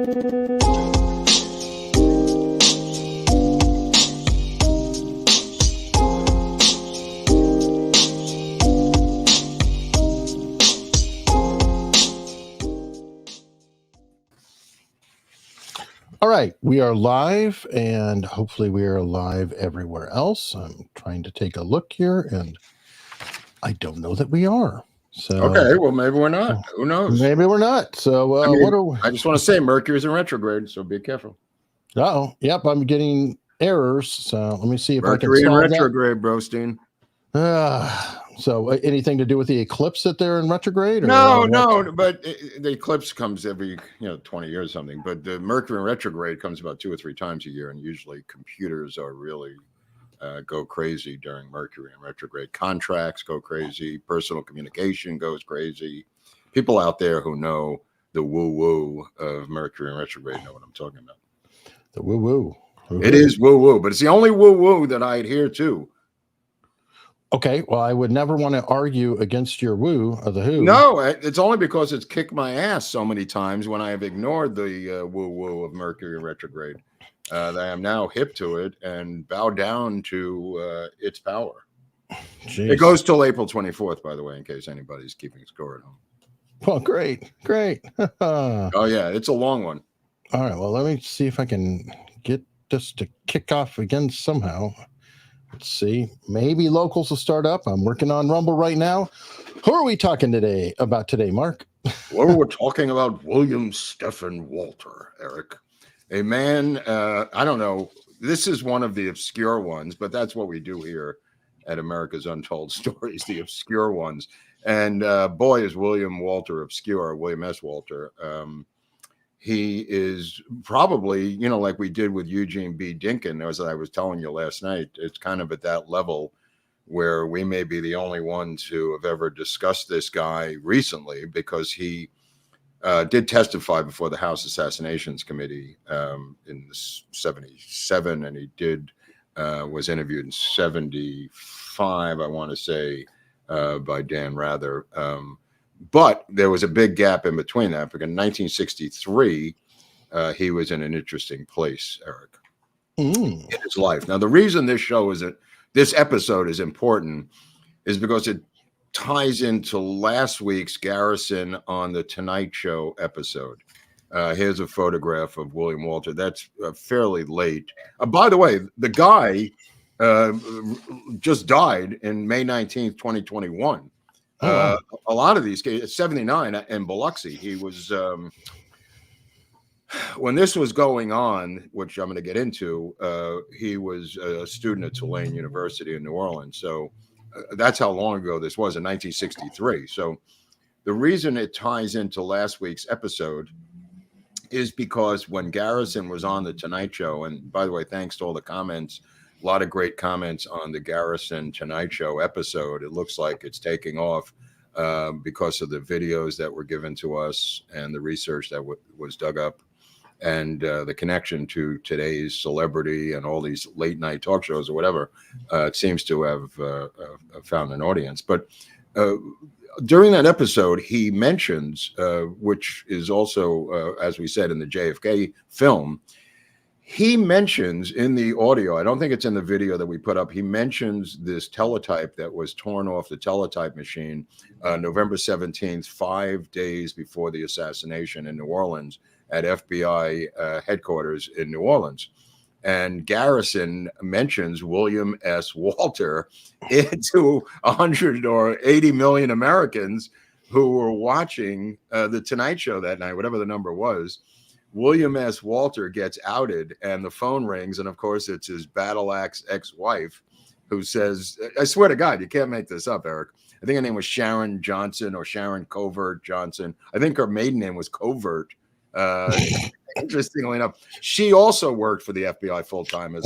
All right, we are live, and hopefully we are live everywhere else. I'm trying to take a look here, and I don't know that we are. So okay, well, maybe we're not. Who knows? Maybe we're not. So what are we? I just want to say Mercury's in retrograde, so be careful. Oh, yep, I'm getting errors. So let me see if Mercury I can solve in retrograde, Brostein. So anything to do with the eclipse that they're in retrograde? Or no, but the eclipse comes every 20 years or something. But the Mercury in retrograde comes about 2 or 3 times a year, and usually computers are really go crazy during Mercury in retrograde. Contracts go crazy, personal communication goes crazy. People out there who know the woo-woo of Mercury in retrograde know what I'm talking about. The woo-woo. It is woo-woo, but it's the only woo-woo that I adhere to. Okay, well, I would never want to argue against your woo of the who. No, it's only because it's kicked my ass so many times when I have ignored the woo-woo of Mercury retrograde that I am now hip to it and bow down to its power. Jeez. It goes till April 24th, by the way, in case anybody's keeping score at home. Well, great. Oh, yeah, it's a long one. All right, well, let me see if I can get this to kick off again somehow. Let's see. Maybe locals will start up. I'm working on Rumble right now. Who are we talking about today, Mark? Well, we're talking about William Stephen Walter, Eric. A man, I don't know. This is one of the obscure ones, but that's what we do here at America's Untold Stories, the obscure ones. And boy, is William Walter obscure, William S. Walter. He is probably, like we did with Eugene B. Dinkin, as I was telling you last night, it's kind of at that level where we may be the only ones who have ever discussed this guy recently, because he did testify before the House Assassinations Committee in 77, and he was interviewed in 75, I want to say, by Dan Rather. But there was a big gap in between that, because in 1963, he was in an interesting place, Eric, in his life. Now, the reason this episode is important is because it ties into last week's Garrison on the Tonight Show episode. Here's a photograph of William Walter. That's fairly late. By the way, the guy just died in May 19th, 2021. A lot of these cases, 79 in Biloxi. He was when this was going on, which I'm going to get into. He was a student at Tulane University in New Orleans. So that's how long ago this was, in 1963. So the reason it ties into last week's episode is because when Garrison was on the Tonight Show, and by the way, thanks to all the comments. A lot of great comments on the Garrison Tonight Show episode. It looks like it's taking off because of the videos that were given to us and the research that was dug up, and the connection to today's celebrity and all these late night talk shows or whatever. It seems to have found an audience. But during that episode, he mentions, which is also, as we said, in the JFK film, he mentions in the audio, I don't think it's in the video that we put up, he mentions this teletype that was torn off the teletype machine November 17th, 5 days before the assassination in New Orleans at FBI headquarters in New Orleans. And Garrison mentions William S. Walter to 100 or 80 million Americans who were watching the Tonight Show that night, whatever the number was. William S. Walter gets outed and the phone rings. And of course, it's his battle axe ex-wife who says, I swear to God, you can't make this up, Eric. I think her name was Sharon Johnson or Sharon Covert Johnson. I think her maiden name was Covert. Interestingly enough, she also worked for the FBI full-time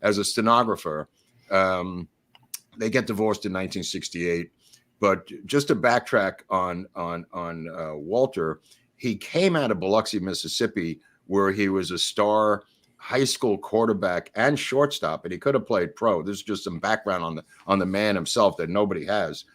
as a stenographer. They get divorced in 1968. But just to backtrack on Walter, he came out of Biloxi, Mississippi, where he was a star high school quarterback and shortstop, and he could have played pro. This is just some background on the man himself that nobody has.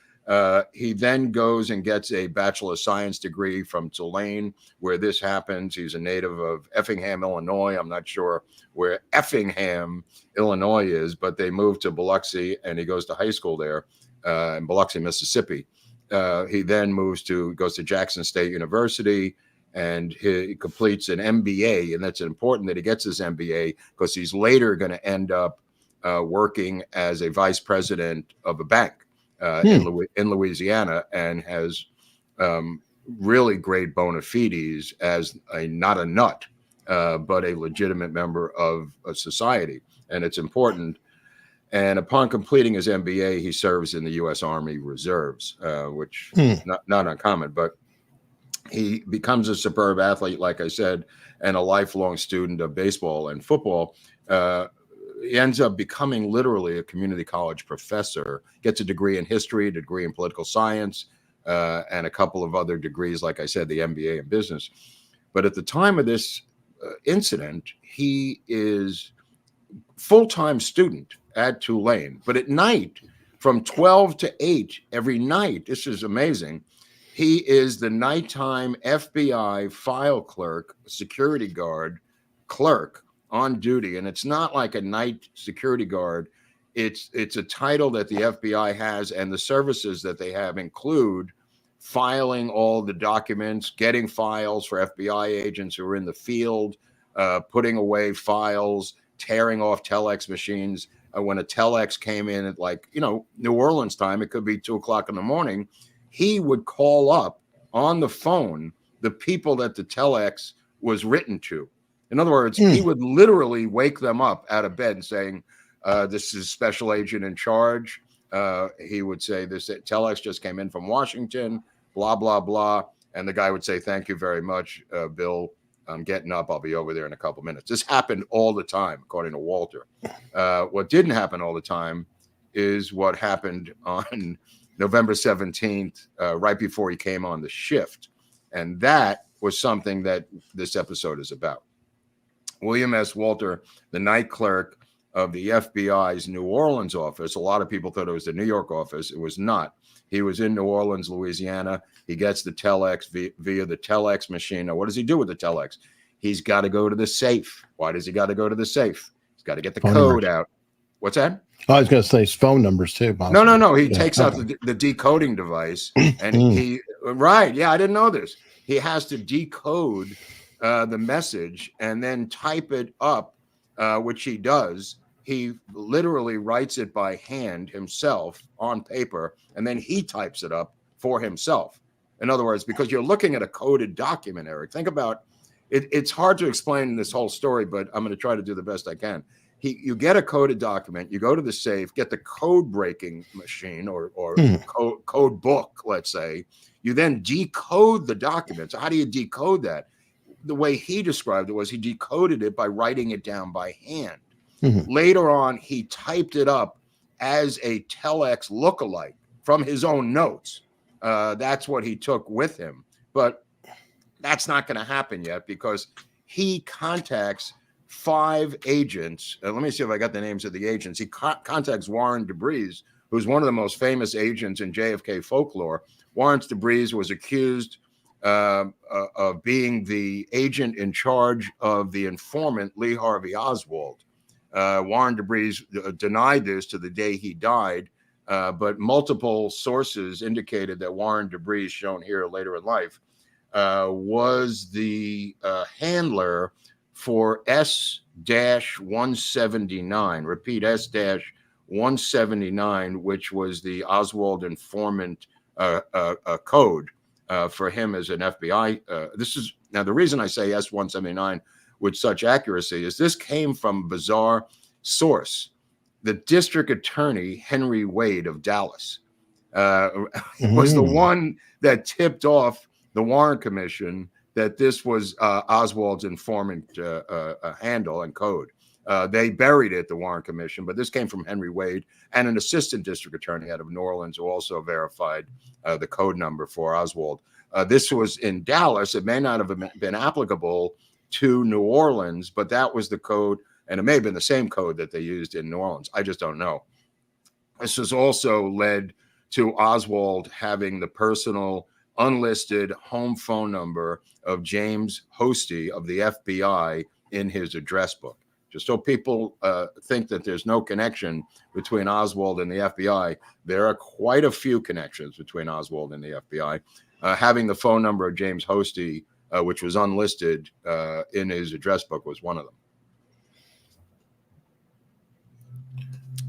He then goes and gets a Bachelor of Science degree from Tulane, where this happens. He's a native of Effingham, Illinois. I'm not sure where Effingham, Illinois is, but they moved to Biloxi, and he goes to high school there in Biloxi, Mississippi. He then goes to Jackson State University, and he completes an MBA. And that's important that he gets his MBA because he's later going to end up working as a vice president of a bank in Louisiana, and has really great bona fides as not a nut, but a legitimate member of a society. And it's important. And upon completing his MBA, he serves in the U.S. Army Reserves, which not uncommon. But he becomes a superb athlete, like I said, and a lifelong student of baseball and football. He ends up becoming literally a community college professor, gets a degree in history, a degree in political science, and a couple of other degrees, like I said, the MBA in business. But at the time of this incident, he is full-time student at Tulane. But at night, from 12 to 8 every night, this is amazing, he is the nighttime FBI file clerk, security guard clerk on duty. And it's not like a night security guard. It's a title that the FBI has, and the services that they have include filing all the documents, getting files for FBI agents who are in the field, putting away files, tearing off telex machines. When a telex came in at New Orleans time, it could be 2:00 in the morning. He would call up on the phone the people that the telex was written to. In other words, he would literally wake them up out of bed and saying, this is special agent in charge. He would say, this telex just came in from Washington, blah, blah, blah. And the guy would say, thank you very much, Bill. I'm getting up. I'll be over there in a couple minutes. This happened all the time, according to Walter. What didn't happen all the time is what happened on November 17th, right before he came on the shift. And that was something that this episode is about. William S. Walter, the night clerk of the FBI's New Orleans office. A lot of people thought it was the New York office. It was not. He was in New Orleans, Louisiana. He gets the telex via the telex machine. Now, what does he do with the telex? He's got to go to the safe. Why does he got to go to the safe? He's got to get the code out. What's that? I was going to say his phone numbers too. Possibly. No. He takes out the decoding device, and right. Yeah, I didn't know this. He has to decode the message and then type it up, which he does. He literally writes it by hand himself on paper, and then he types it up for himself. In other words, because you're looking at a coded document, Eric, think about it. It's hard to explain this whole story, but I'm going to try to do the best I can. You get a coded document, you go to the safe, get the code breaking machine or code book, let's say. You then decode the document. So how do you decode that? The way he described it was he decoded it by writing it down by hand. Later on, he typed it up as a telex lookalike from his own notes. That's what he took with him. But that's not going to happen yet because he contacts 5 agents. Let me see if I got the names of the agents. He contacts Warren DeBreeze, who's one of the most famous agents in JFK folklore. Warren DeBreeze was accused of being the agent in charge of the informant Lee Harvey Oswald. Warren DeBreeze denied this to the day he died, but multiple sources indicated that Warren DeBreeze, shown here later in life, was the handler for S-179. Repeat, S-179, which was the Oswald informant code for him as an FBI. This is now the reason I say S-179 with such accuracy is this came from a bizarre source. The district attorney, Henry Wade of Dallas, was the one that tipped off the Warren Commission that this was Oswald's informant handle and code. They buried it, the Warren Commission, but this came from Henry Wade and an assistant district attorney out of New Orleans who also verified the code number for Oswald. This was in Dallas. It may not have been applicable to New Orleans, but that was the code, and it may have been the same code that they used in New Orleans. I just don't know. This has also led to Oswald having the personal unlisted home phone number of James Hosty of the FBI in his address book. Just so people think that there's no connection between Oswald and the FBI, there are quite a few connections between Oswald and the FBI. Having the phone number of James Hosty, which was unlisted in his address book, was one of them.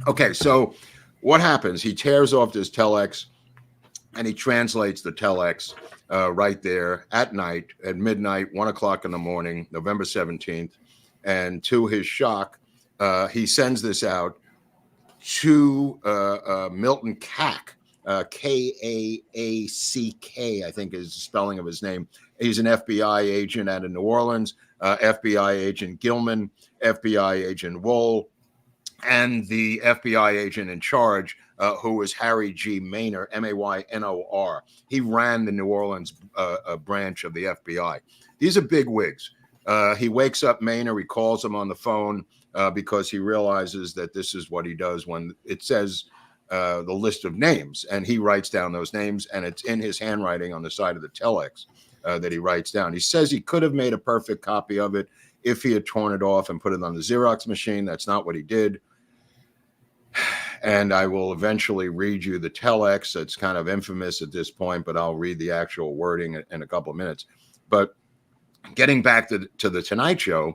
Okay, so what happens? He tears off this telex and he translates the telex right there at night, at midnight, 1 o'clock in the morning, November 17th. And to his shock, he sends this out to Milton Kack, K-A-A-C-K, I think is the spelling of his name. He's an FBI agent out of New Orleans, FBI agent Gilman, FBI agent Wohl, and the FBI agent in charge, who was Harry G. Maynor, M-A-Y-N-O-R. He ran the New Orleans branch of the FBI. These are big wigs. He wakes up Maynor, he calls him on the phone because he realizes that this is what he does when it says the list of names, and he writes down those names, and it's in his handwriting on the side of the telex that he writes down. He says he could have made a perfect copy of it if he had torn it off and put it on the Xerox machine. That's not what he did. And I will eventually read you the telex. It's kind of infamous at this point, but I'll read the actual wording in a couple of minutes. But getting back to the Tonight Show,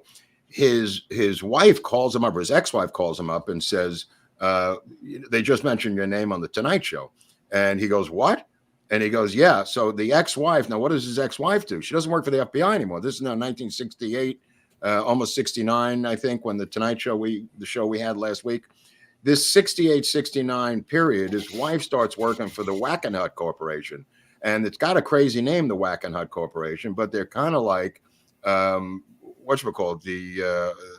his wife calls him up, or his ex-wife calls him up and says, they just mentioned your name on the Tonight Show. And he goes, what? And he goes, yeah. So the ex-wife, now what does his ex-wife do? She doesn't work for the FBI anymore. This is now 1968, almost 69, I think, when the Tonight Show, the show we had last week. This 68, 69 period, his wife starts working for the Wackenhut Corporation. And it's got a crazy name, the Wackenhut Corporation, but they're kind of like, whatchamacallit,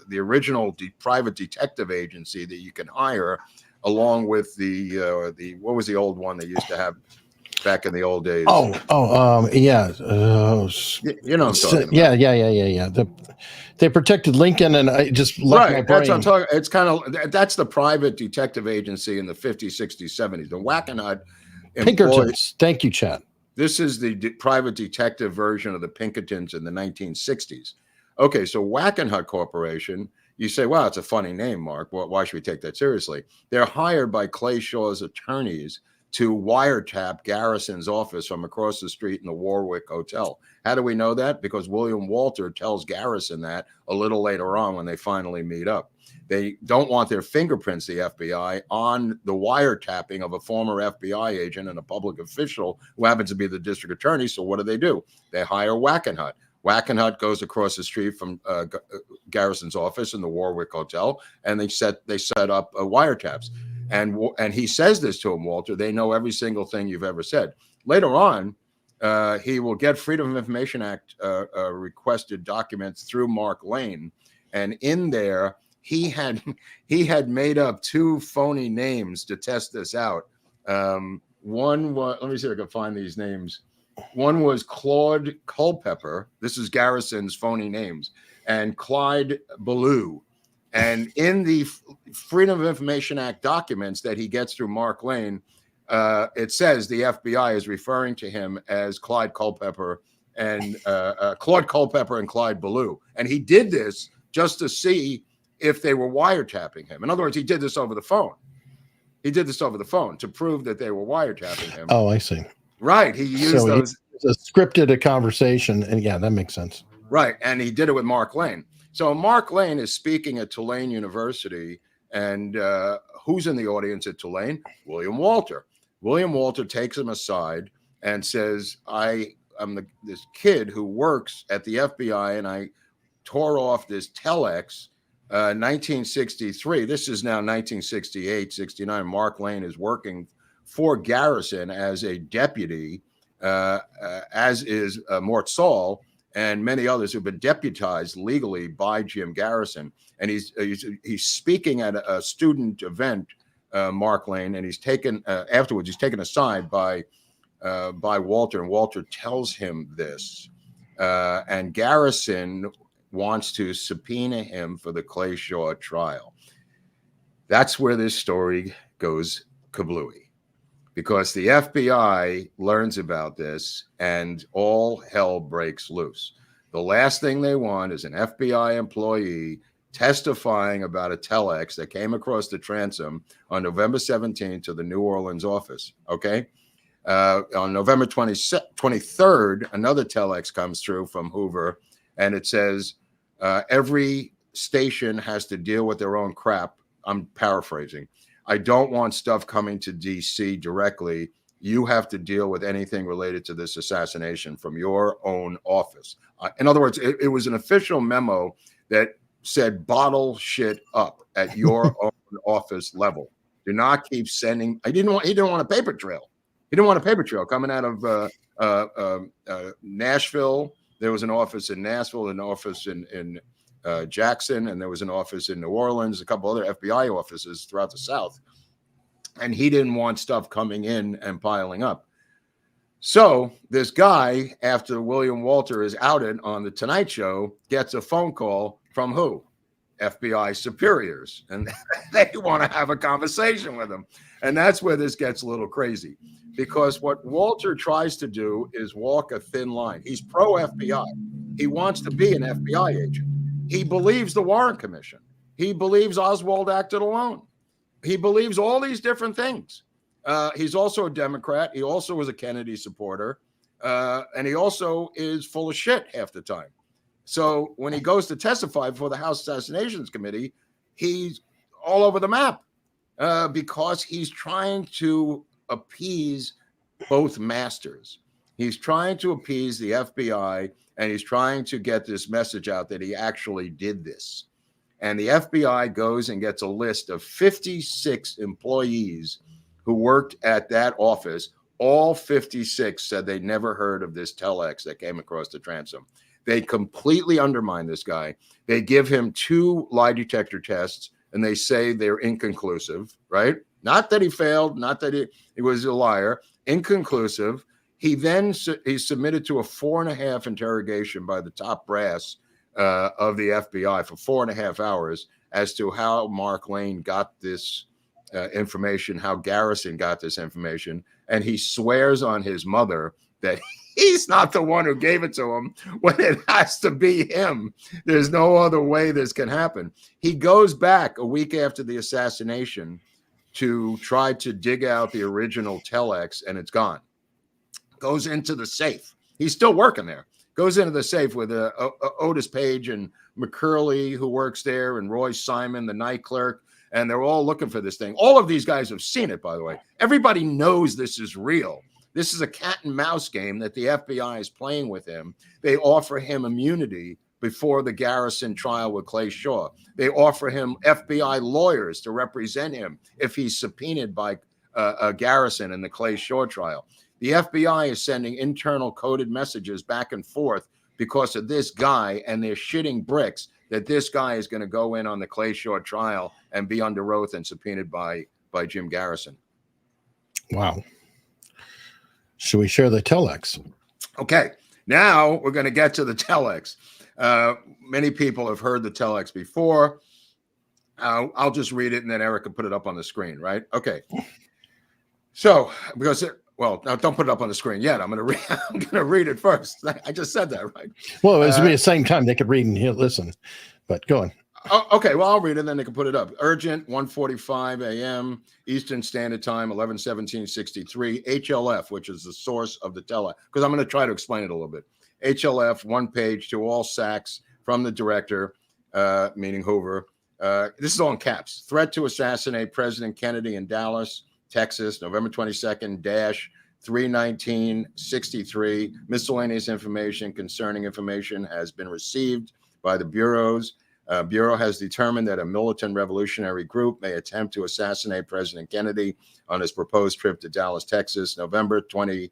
the original private detective agency that you can hire, along with the what was the old one they used to have back in the old days? Yeah. You know what I'm talking about. Yeah. They protected Lincoln, and I just left my brain. That's what I'm talking. It's kind of, that's the private detective agency in the 50s, 60s, 70s. The Wackenhut. Pinkertons. Thank you, Chad. This is the private detective version of the Pinkertons in the 1960s. Okay, so Wackenhut Corporation, you say, wow, it's a funny name, Mark. Why should we take that seriously? They're hired by Clay Shaw's attorneys to wiretap Garrison's office from across the street in the Warwick Hotel. How do we know that? Because William Walter tells Garrison that a little later on when they finally meet up. They don't want their fingerprints, the FBI, on the wiretapping of a former FBI agent and a public official who happens to be the district attorney. So what do? They hire Wackenhut. Wackenhut goes across the street from Garrison's office in the Warwick Hotel, and they set up wiretaps. And he says this to him, Walter. They know every single thing you've ever said. Later on, he will get Freedom of Information Act requested documents through Mark Lane, and in there he had made up two phony names to test this out. One was, let me see if I can find these names. One was Claude Culpepper. This is Garrison's phony names, and Clyde Ballou. And in the Freedom of Information Act documents that he gets through Mark Lane, it says the FBI is referring to him as Clyde Culpepper and Claude Culpepper and Clyde Ballou. And he did this just to see if they were wiretapping him. In other words, he did this over the phone. He did this over the phone to prove that they were wiretapping him. Oh, I see. Right. He used those. He scripted a conversation. And yeah, that makes sense. Right. And he did it with Mark Lane. So Mark Lane is speaking at Tulane University. And who's in the audience at Tulane? William Walter. William Walter takes him aside and says, I'm this kid who works at the FBI, and I tore off this telex 1963. This is now 1968, 69. Mark Lane is working for Garrison as a deputy, as is Mort Saul and many others who've been deputized legally by Jim Garrison. And he's speaking at a student event, Mark Lane, and he's taken afterwards. He's taken aside by Walter, and Walter tells him this, and Garrison wants to subpoena him for the Clay Shaw trial. That's where this story goes kablooey. because the FBI learns about this and all hell breaks loose. The last thing they want is an FBI employee testifying about a telex that came across the transom on November 17th to the New Orleans office. Okay. On November 23rd, another telex comes through from Hoover, and it says every station has to deal with their own crap. I'm paraphrasing. I don't want stuff coming to DC directly. You have to deal with anything related to this assassination from your own office. In other words, it was an official memo that said bottle shit up at your own office level. Do not keep sending. He didn't want a paper trail. He didn't want a paper trail coming out of Nashville. There was an office in Nashville, an office in Jackson, and there was an office in New Orleans, a couple other FBI offices throughout the South. And he didn't want stuff coming in and piling up. So this guy, after William Walter is outed on the Tonight Show, gets a phone call from who? FBI superiors. And they want to have a conversation with him. And that's where this gets a little crazy. Because what Walter tries to do is walk a thin line. He's pro-FBI. He wants to be an FBI agent. He believes the Warren Commission. He believes Oswald acted alone. He believes all these different things. He's also a Democrat. He also was a Kennedy supporter. And he also is full of shit half the time. So when he goes to testify before the House Assassinations Committee, he's all over the map because he's trying to appease both masters. He's trying to appease the FBI, and he's trying to get this message out that he actually did this. And the FBI goes and gets a list of 56 employees who worked at that office. All 56 said they never heard of this telex that came across the transom. They completely undermine this guy. They give him 2 lie detector tests, and they say they're inconclusive, right? Not that he failed, not that he was a liar, inconclusive. He's submitted to a 4.5 interrogation by the top brass of the FBI for 4.5 hours as to how Mark Lane got this information, how Garrison got this information. And he swears on his mother that he's not the one who gave it to him when it has to be him. There's no other way this can happen. He goes back a week after the assassination to try to dig out the original telex, and it's gone. Goes into the safe. He's still working there. Goes into the safe with Otis Page and McCurley, who works there, and Roy Simon, the night clerk, and they're all looking for this thing. All of these guys have seen it, by the way. Everybody knows this is real. This is a cat and mouse game that the FBI is playing with him. They offer him immunity before the Garrison trial with Clay Shaw. They offer him FBI lawyers to represent him if he's subpoenaed by Garrison in the Clay Shaw trial. The FBI is sending internal coded messages back and forth because of this guy, and they're shitting bricks that this guy is going to go in on the Clay Shaw trial and be under oath and subpoenaed by Jim Garrison. Wow. Should we share the telex? Okay, now we're going to get to the telex. Many people have heard the telex before. I'll just read it, and then Eric can put it up on the screen, right? Okay. So, well, now don't put it up on the screen yet. I'm going to read it first. I just said that, right? Well, it was going to be the same time they could read and listen, but go on. Okay, well, I'll read it, then they can put it up. Urgent, 1:45 a.m. Eastern Standard Time, 11/17/63. HLF, which is the source of the telex, because I'm going to try to explain it a little bit. HLF, 1 page to all sacks from the director, meaning Hoover. This is all in caps. Threat to assassinate President Kennedy in Dallas, Texas, November 22nd, 3/19/63. Miscellaneous information concerning information has been received by the bureaus. Bureau has determined that a militant revolutionary group may attempt to assassinate President Kennedy on his proposed trip to Dallas, Texas, November 22-23,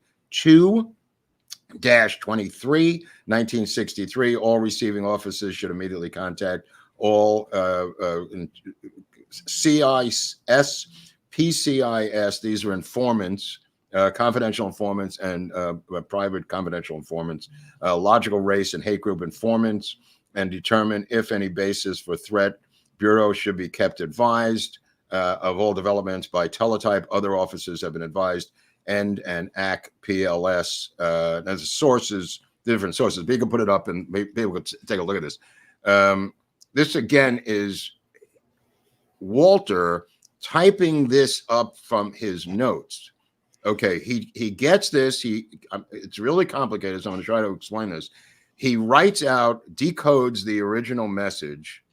1963. All receiving officers should immediately contact all CIS, PCIS. These are informants, confidential informants, and private confidential informants, logical race and hate group informants, and determine if any basis for threat. Bureau should be kept advised. of all developments by teletype. Other officers have been advised. And AC PLS. There's sources, different sources. But you can put it up and people could take a look at this. This again is Walter typing this up from his notes. Okay, he gets this. It's really complicated, so I'm going to try to explain this. He writes out, decodes the original message,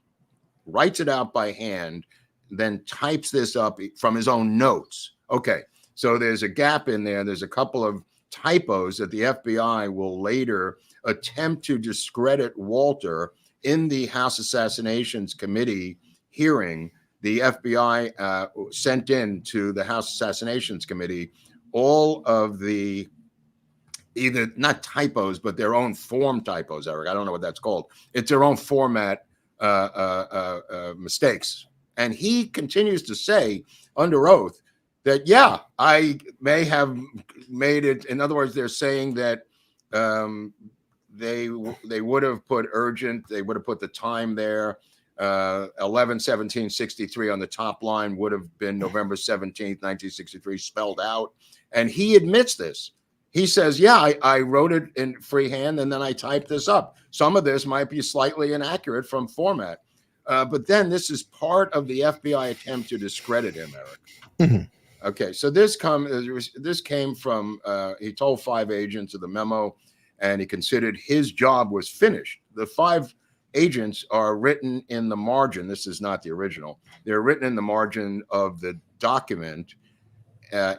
writes it out by hand, then types this up from his own notes. Okay, so there's a gap in there. There's a couple of typos that the FBI will later attempt to discredit Walter in the House Assassinations Committee hearing. The FBI sent in to the House Assassinations Committee all of the either not typos, but their own form typos, Eric. I don't know what that's called. It's their own format mistakes. And he continues to say under oath that, yeah, I may have made it. In other words, they're saying that they would have put urgent. They would have put the time there. 11/17/63 on the top line would have been November 17th, 1963, spelled out. And he admits this. He says, yeah, I wrote it in freehand and then I typed this up. Some of this might be slightly inaccurate from format. But then this is part of the FBI attempt to discredit him, Eric. Mm-hmm. Okay, so this came from, he told 5 agents of the memo, and he considered his job was finished. The 5 agents are written in the margin. This is not the original. They're written in the margin of the document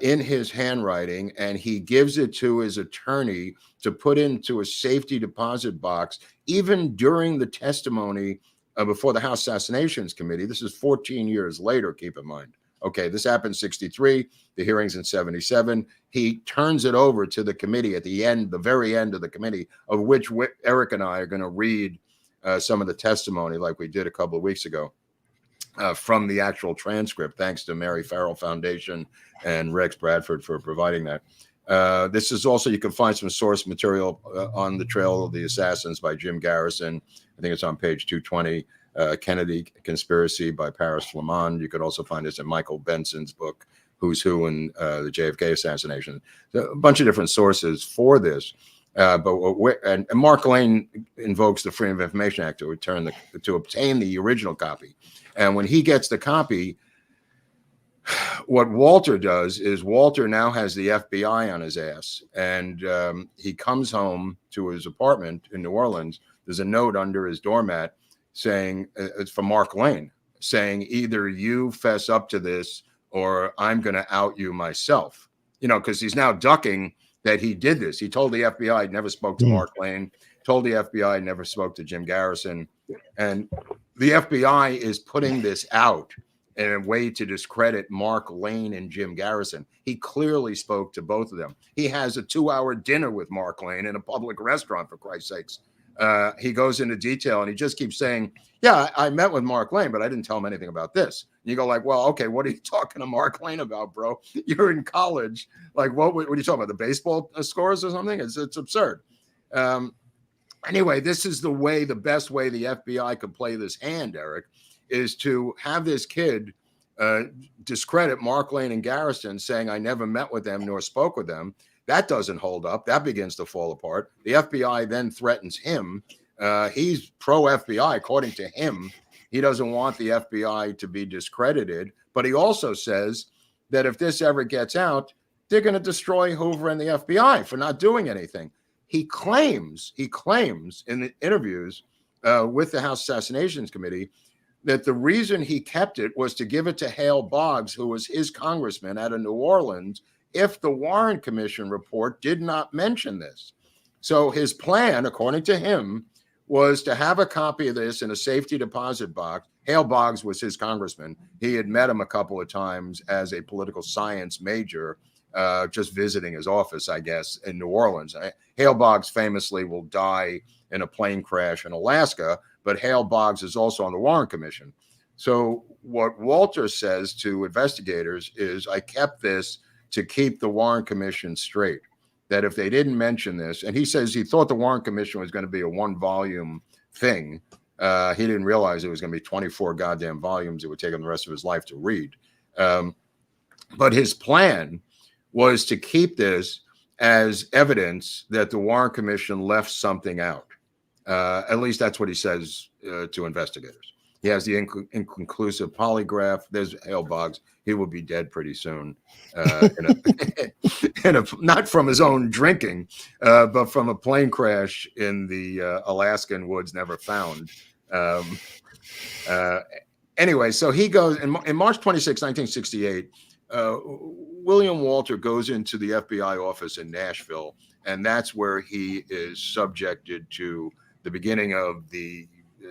in his handwriting, and he gives it to his attorney to put into a safety deposit box, even during the testimony before the House Assassinations Committee. This is 14 years later, keep in mind. Okay, this happened in 63, the hearings in 77. He turns it over to the committee at the end, the very end of the committee, of which Eric and I are going to read some of the testimony like we did a couple of weeks ago from the actual transcript, thanks to Mary Farrell Foundation and Rex Bradford for providing that. This is also, you can find some source material on The Trail of the Assassins by Jim Garrison. I think it's on page 220. Kennedy Conspiracy by Paris Flamand. You could also find this in Michael Benson's book, Who's Who in the JFK Assassination. So a bunch of different sources for this. And Mark Lane invokes the Freedom of Information Act to obtain the original copy. And when he gets the copy, what Walter does is Walter now has the FBI on his ass, and he comes home to his apartment in New Orleans. There's a note under his doormat saying, it's from Mark Lane, saying either you fess up to this or I'm going to out you myself. You know, because he's now ducking that he did this. He told the FBI he never spoke to Mark Lane, told the FBI never spoke to Jim Garrison. And the FBI is putting this out in a way to discredit Mark Lane and Jim Garrison. He clearly spoke to both of them. He has a 2-hour dinner with Mark Lane in a public restaurant, for Christ's sakes. He goes into detail and he just keeps saying, yeah, I met with Mark Lane, but I didn't tell him anything about this. And you go like, well, okay, what are you talking to Mark Lane about, bro? You're in college. Like, what are you talking about? The baseball scores or something? It's absurd. Anyway, this is the best way the FBI could play this hand, Eric, is to have this kid discredit Mark Lane and Garrison, saying I never met with them nor spoke with them. That doesn't hold up. That begins to fall apart. The FBI then threatens him. He's pro-FBI, according to him. He doesn't want the FBI to be discredited. But he also says that if this ever gets out, they're going to destroy Hoover and the FBI for not doing anything. He claims in the interviews with the House Assassinations Committee that the reason he kept it was to give it to Hale Boggs, who was his congressman out of New Orleans, if the Warren Commission report did not mention this. So his plan, according to him, was to have a copy of this in a safety deposit box. Hale Boggs was his congressman. He had met him a couple of times as a political science major, just visiting his office, I guess, in New Orleans. Hale Boggs famously will die in a plane crash in Alaska, but Hale Boggs is also on the Warren Commission. So what Walter says to investigators is, I kept this to keep the Warren Commission straight, that if they didn't mention this, and he says he thought the Warren Commission was going to be a 1-volume thing, He didn't realize it was going to be 24 goddamn volumes. It would take him the rest of his life to read. But his plan was to keep this as evidence that the Warren Commission left something out. At least that's what he says to investigators. He has the inconclusive polygraph. There's Hale Boggs. He will be dead pretty soon, not from his own drinking, but from a plane crash in the Alaskan woods never found. Anyway, so he goes in March 26, 1968. William Walter goes into the FBI office in Nashville, and that's where he is subjected to the beginning of the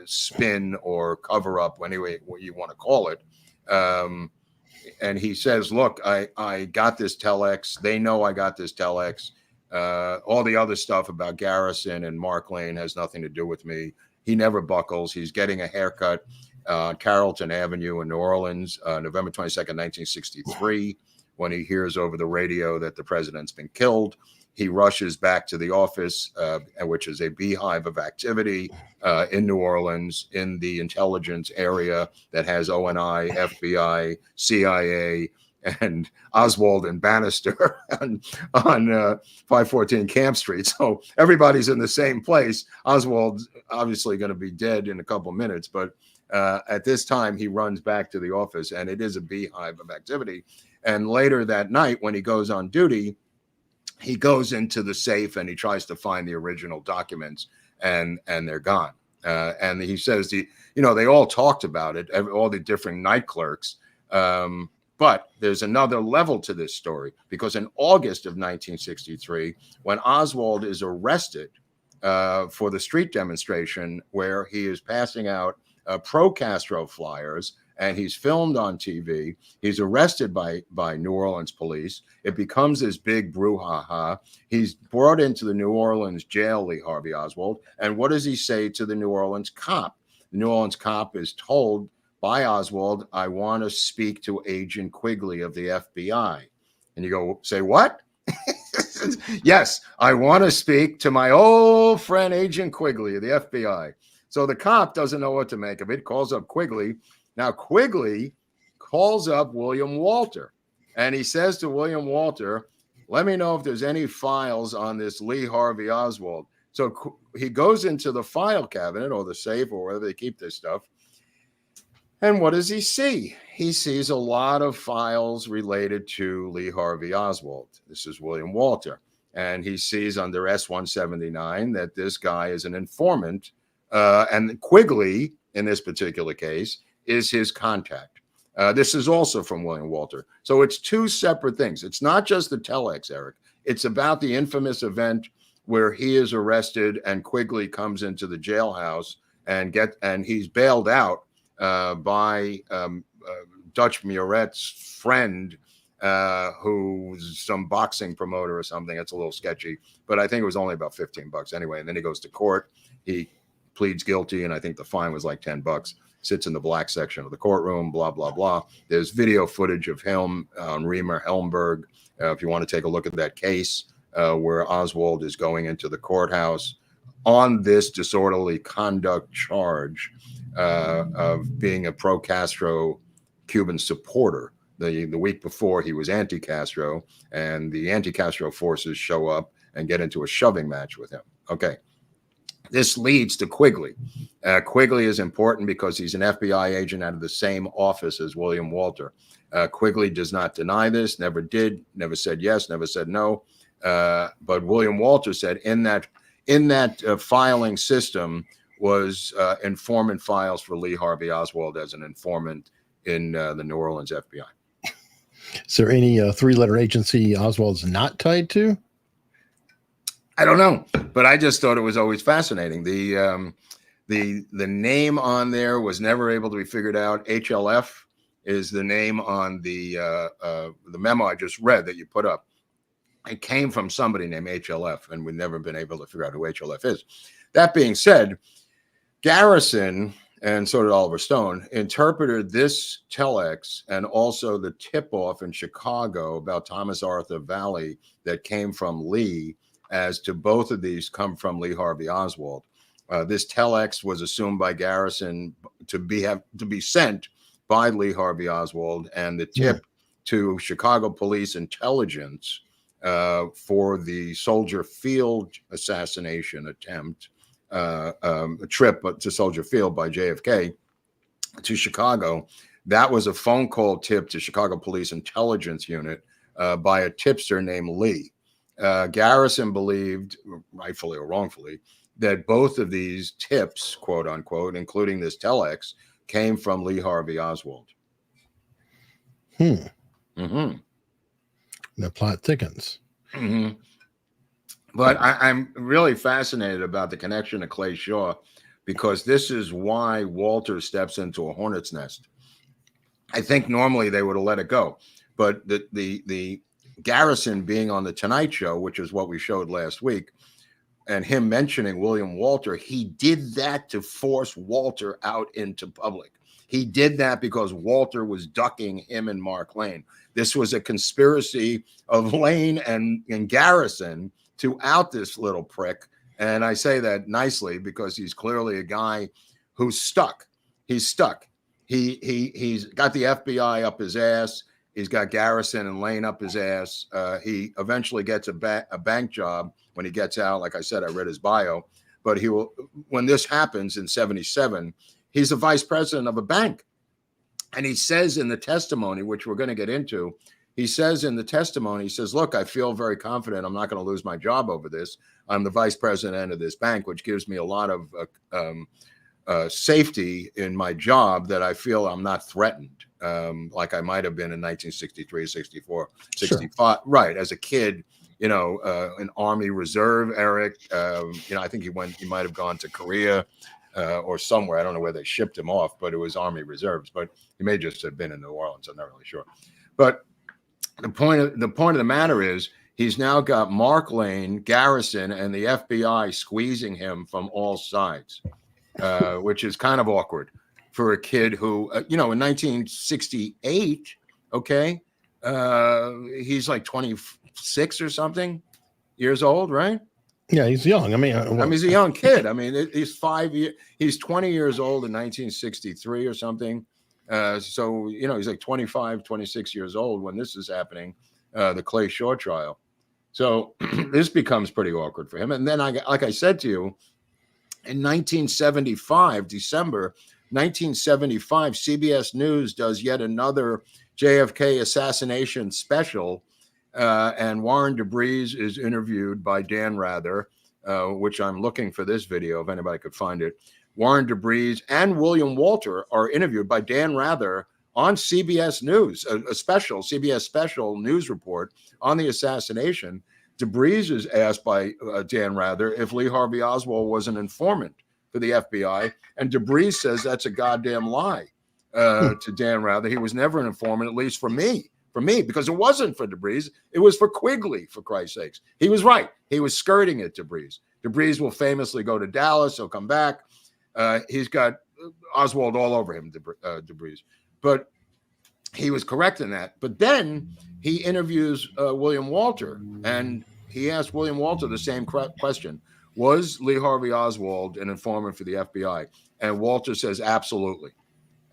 spin or cover up, anyway, what you want to call it. And he says, look, I got this telex. They know I got this telex. All the other stuff about Garrison and Mark Lane has nothing to do with me. He never buckles. He's getting a haircut on Carrollton Avenue in New Orleans, November 22nd, 1963, when he hears over the radio that the president's been killed. He rushes back to the office, which is a beehive of activity in New Orleans, in the intelligence area that has ONI, FBI, CIA, and Oswald and Bannister on 514 Camp Street. So everybody's in the same place. Oswald's obviously going to be dead in a couple of minutes, but at this time, he runs back to the office, and it is a beehive of activity. And later that night, when he goes on duty, he goes into the safe and he tries to find the original documents, and they're gone. And he says, they all talked about it, all the different night clerks. But there's another level to this story, because in August of 1963, when Oswald is arrested for the street demonstration where he is passing out pro-Castro flyers, and he's filmed on TV. He's arrested by New Orleans police. It becomes this big brouhaha. He's brought into the New Orleans jail, Lee Harvey Oswald. And what does he say to the New Orleans cop? The New Orleans cop is told by Oswald, I want to speak to Agent Quigley of the FBI. And you go, say what? Yes, I want to speak to my old friend, Agent Quigley of the FBI. So the cop doesn't know what to make of it, calls up Quigley. Now, Quigley calls up William Walter, and he says to William Walter, let me know if there's any files on this Lee Harvey Oswald. So he goes into the file cabinet or the safe or wherever they keep this stuff. And what does he see? He sees a lot of files related to Lee Harvey Oswald. This is William Walter. And he sees under S-179 that this guy is an informant. And Quigley, in this particular case, is his contact. This is also from William Walter. So it's two separate things. It's not just the telex, Eric. It's about the infamous event where he is arrested and Quigley comes into the jailhouse and he's bailed out by Dutch Muret's friend, who's some boxing promoter or something. It's a little sketchy, but I think it was only about $15 anyway. And then he goes to court. He pleads guilty, and I think the fine was like $10. Sits in the black section of the courtroom, blah, blah, blah. There's video footage of him on Reimer Helmberg. If you want to take a look at that case where Oswald is going into the courthouse on this disorderly conduct charge of being a pro-Castro Cuban supporter. The week before, he was anti-Castro, and the anti-Castro forces show up and get into a shoving match with him. Okay. This leads to Quigley. Quigley is important because he's an FBI agent out of the same office as William Walter. Quigley does not deny this, never did, never said yes, never said no. But William Walter said in that filing system was informant files for Lee Harvey Oswald as an informant in the New Orleans FBI. Is there any three-letter agency Oswald's not tied to? I don't know, but I just thought it was always fascinating. The name on there was never able to be figured out. HLF is the name on the memo I just read that you put up. It came from somebody named HLF, and we've never been able to figure out who HLF is. That being said, Garrison, and so did Oliver Stone, interpreted this telex and also the tip-off in Chicago about Thomas Arthur Valley that came from Lee, as to both of these come from Lee Harvey Oswald. This telex was assumed by Garrison to be sent by Lee Harvey Oswald, and the tip to Chicago police intelligence for the Soldier Field assassination attempt, a trip to Soldier Field by JFK to Chicago. That was a phone call tip to Chicago Police Intelligence Unit by a tipster named Lee. Garrison believed, rightfully or wrongfully, that both of these tips, quote unquote, including this telex, came from Lee Harvey Oswald. The plot thickens. But I'm really fascinated about the connection to Clay Shaw, because this is why Walter steps into a hornet's nest. I think normally they would have let it go, but the Garrison being on the Tonight Show, which is what we showed last week, and him mentioning William Walter, he did that to force Walter out into public. He did that because Walter was ducking him and Mark Lane. This was a conspiracy of Lane and Garrison to out this little prick. And I say that nicely because he's clearly a guy who's stuck. He's stuck. He's got the FBI up his ass. He's got Garrison and Lane up his ass. He eventually gets a bank job when he gets out. Like I said, I read his bio. But he will. When this happens in '77, he's the vice president of a bank. And he says in the testimony, which we're going to get into, he says in the testimony, he says, look, I feel very confident I'm not going to lose my job over this. I'm the vice president of this bank, which gives me a lot of safety in my job, that I feel I'm not threatened, like I might have been in 1963, 64, 65. Sure. Right. As a kid, you know, an Army Reserve, Eric, you know, I think he might have gone to Korea or somewhere. I don't know where they shipped him off, but it was Army Reserves. But he may just have been in New Orleans. I'm not really sure. But the point of the matter is, he's now got Mark Lane, Garrison, and the FBI squeezing him from all sides, which is kind of awkward for a kid who, you know, in 1968, okay, he's like 26 or something years old, right? Yeah, he's young. I mean, he's a young kid. I mean, he's 20 years old in 1963 or something. So, you know, he's like 25, 26 years old when this is happening, the Clay Shaw trial. So this becomes pretty awkward for him. And then, like I said to you, in 1975, December 1975, CBS News does yet another JFK assassination special. And Warren DeBreeze is interviewed by Dan Rather, which I'm looking for this video if anybody could find it. Warren DeBreeze and William Walter are interviewed by Dan Rather on CBS News, a special CBS special news report on the assassination. DeBreeze is asked by Dan Rather if Lee Harvey Oswald was an informant for the FBI, and DeBreeze says that's a goddamn lie to Dan Rather. He was never an informant, at least for me, because it wasn't for DeBreeze. It was for Quigley, for Christ's sakes. He was right. He was skirting it, DeBreeze. DeBreeze will famously go to Dallas. He'll come back. He's got Oswald all over him, DeBreeze. But he was correct in that. But then he interviews William Walter, and he asked William Walter the same question. Was Lee Harvey Oswald an informant for the FBI? And Walter says, absolutely.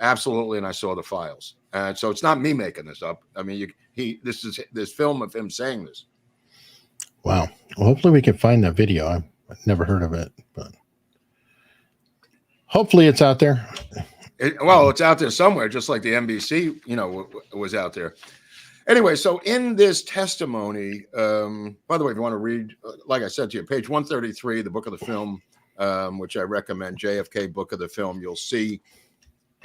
Absolutely, and I saw the files. And so it's not me making this up. I mean, this is this film of him saying this. Wow. Well, hopefully we can find that video. I've never heard of it, but hopefully it's out there. It's out there somewhere, just like the NBC, you know, was out there. Anyway, so in this testimony, by the way, if you want to read, like I said to you, page 133, the book of the film, which I recommend, JFK book of the film, you'll see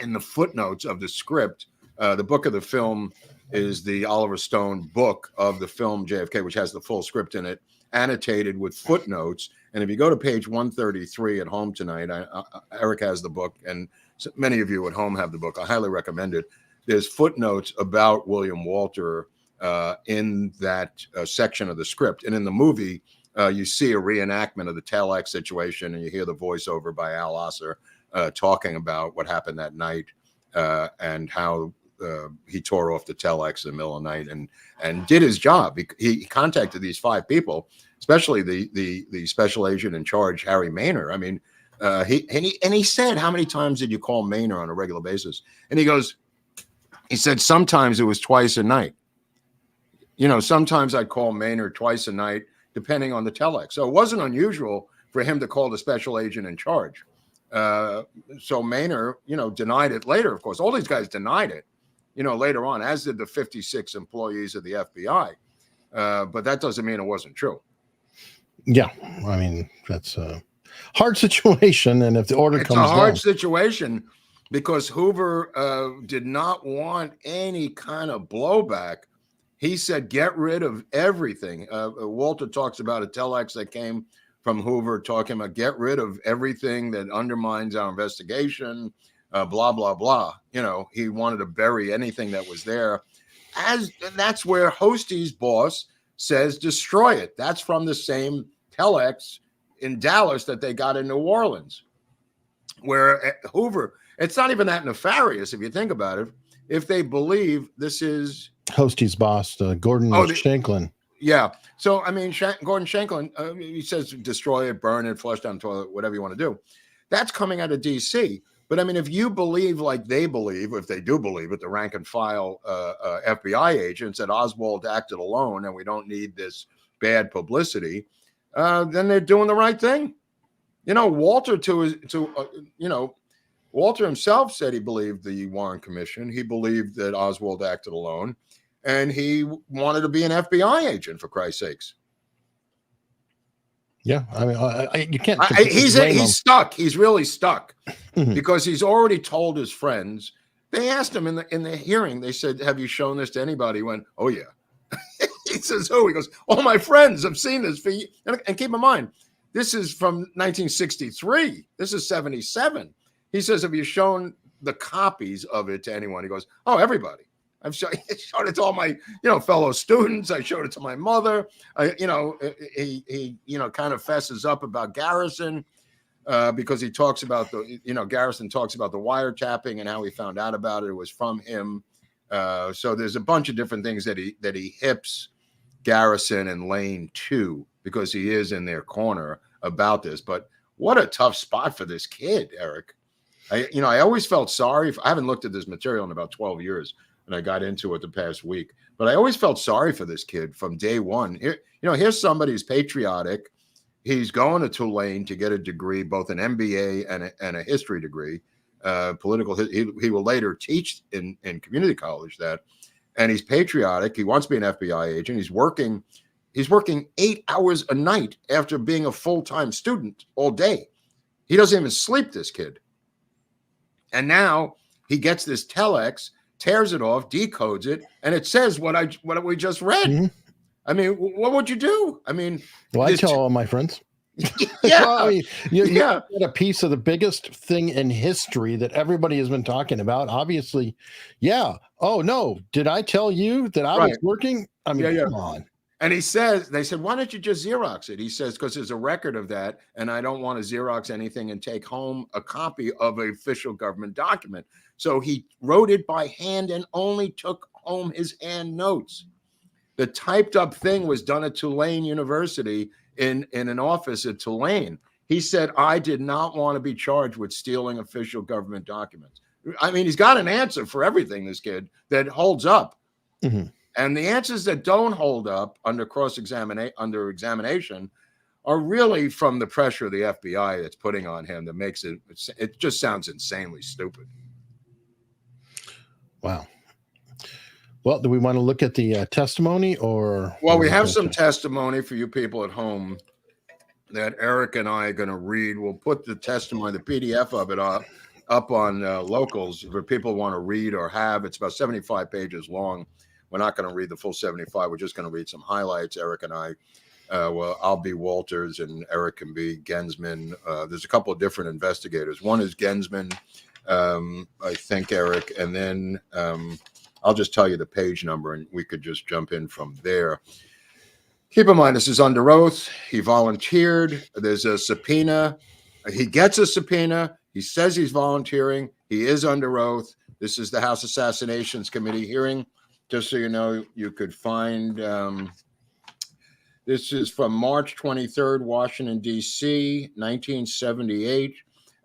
in the footnotes of the script, the book of the film is the Oliver Stone book of the film JFK, which has the full script in it, annotated with footnotes. And if you go to page 133 at home tonight, Eric has the book, and so many of you at home have the book. I highly recommend it. There's footnotes about William Walter in that section of the script. And in the movie, you see a reenactment of the telex situation, and you hear the voiceover by Al Osser talking about what happened that night and how he tore off the telex in the middle of the night and did his job. He contacted these 5 people, especially the special agent in charge, Harry Maynard. I mean, He said, how many times did you call Maynard on a regular basis? And he said, sometimes it was twice a night. Sometimes I'd call Maynard twice a night, depending on the telex. So it wasn't unusual for him to call the special agent in charge. So Maynard, denied it later. Of course, all these guys denied it, later on, as did the 56 employees of the FBI. But that doesn't mean it wasn't true. Yeah, I mean, that's a hard situation, and if the order It's comes a hard down, situation because Hoover did not want any kind of blowback. He said, get rid of everything. Walter talks about a telex that came from Hoover talking about get rid of everything that undermines our investigation, blah, blah, blah. He wanted to bury anything that was there. That's where Hostie's boss says, destroy it. That's from the same telex in Dallas that they got in New Orleans, where Hoover, it's not even that nefarious if you think about it. If they believe this is Hostie's boss, Gordon Shanklin. Yeah. So, I mean, Gordon Shanklin, he says destroy it, burn it, flush down the toilet, whatever you want to do. That's coming out of D.C. But, I mean, if you believe like they believe, if they do believe it, the rank and file FBI agents that Oswald acted alone and we don't need this bad publicity, then they're doing the right thing. Walter Walter himself said he believed the Warren Commission. He believed that Oswald acted alone, and he wanted to be an FBI agent, for Christ's sakes. Yeah, I mean, you can't. He's stuck. He's really stuck Mhm. because he's already told his friends. They asked him in the hearing. They said, "Have you shown this to anybody?" He went, "Oh yeah." He says, "Who?" He goes, "All my friends have seen this." And keep in mind, this is from 1963. This is 77. He says, "Have you shown the copies of it to anyone?" He goes, "Oh, everybody. I've showed it to all my, fellow students. I showed it to my mother." He kind of fesses up about Garrison because he talks about Garrison talks about the wiretapping and how he found out about it. It was from him. So there's a bunch of different things that he hips Garrison and Lane to because he is in their corner about this. But what a tough spot for this kid, Eric. I always felt sorry. I haven't looked at this material in about 12 years, and I got into it the past week. But I always felt sorry for this kid from day one. Here's somebody who's patriotic. He's going to Tulane to get a degree, both an MBA and a history degree, political. He will later teach in community college that, and he's patriotic. He wants to be an FBI agent. He's working 8 hours a night after being a full-time student all day. He doesn't even sleep, this kid. And now he gets this telex, tears it off, decodes it, and it says what we just read. Mhm. I mean, what would you do? I mean, Well, I tell all my friends. Yeah. Well, I mean, you Yeah. get a piece of the biggest thing in history that everybody has been talking about. Obviously, yeah. Oh no, did I tell you that I was Right. working? I mean, Yeah. come on. And they said, why don't you just Xerox it? He says, because there's a record of that, and I don't want to Xerox anything and take home a copy of an official government document. So he wrote it by hand and only took home his hand notes. The typed up thing was done at Tulane University in an office at Tulane. He said, I did not want to be charged with stealing official government documents. I mean, he's got an answer for everything, this kid, that holds up. Mhm. And the answers that don't hold up under examination are really from the pressure of the FBI that's putting on him that makes it just sounds insanely stupid. Wow. Well, do we want to look at the testimony or? Well, we have some testimony for you people at home that Eric and I are going to read. We'll put the testimony, the PDF of it up on Locals for people who want to read or have. It's about 75 pages long. We're not going to read the full 75. We're just going to read some highlights. Eric and I, I'll be Walters and Eric can be Gensman. There's a couple of different investigators. One is Gensman, I think, Eric. And then I'll just tell you the page number and we could just jump in from there. Keep in mind, this is under oath. He volunteered. There's a subpoena. He gets a subpoena. He says he's volunteering. He is under oath. This is the House Assassinations Committee hearing. Just so you know, you could find, this is from March 23rd, Washington, D.C., 1978.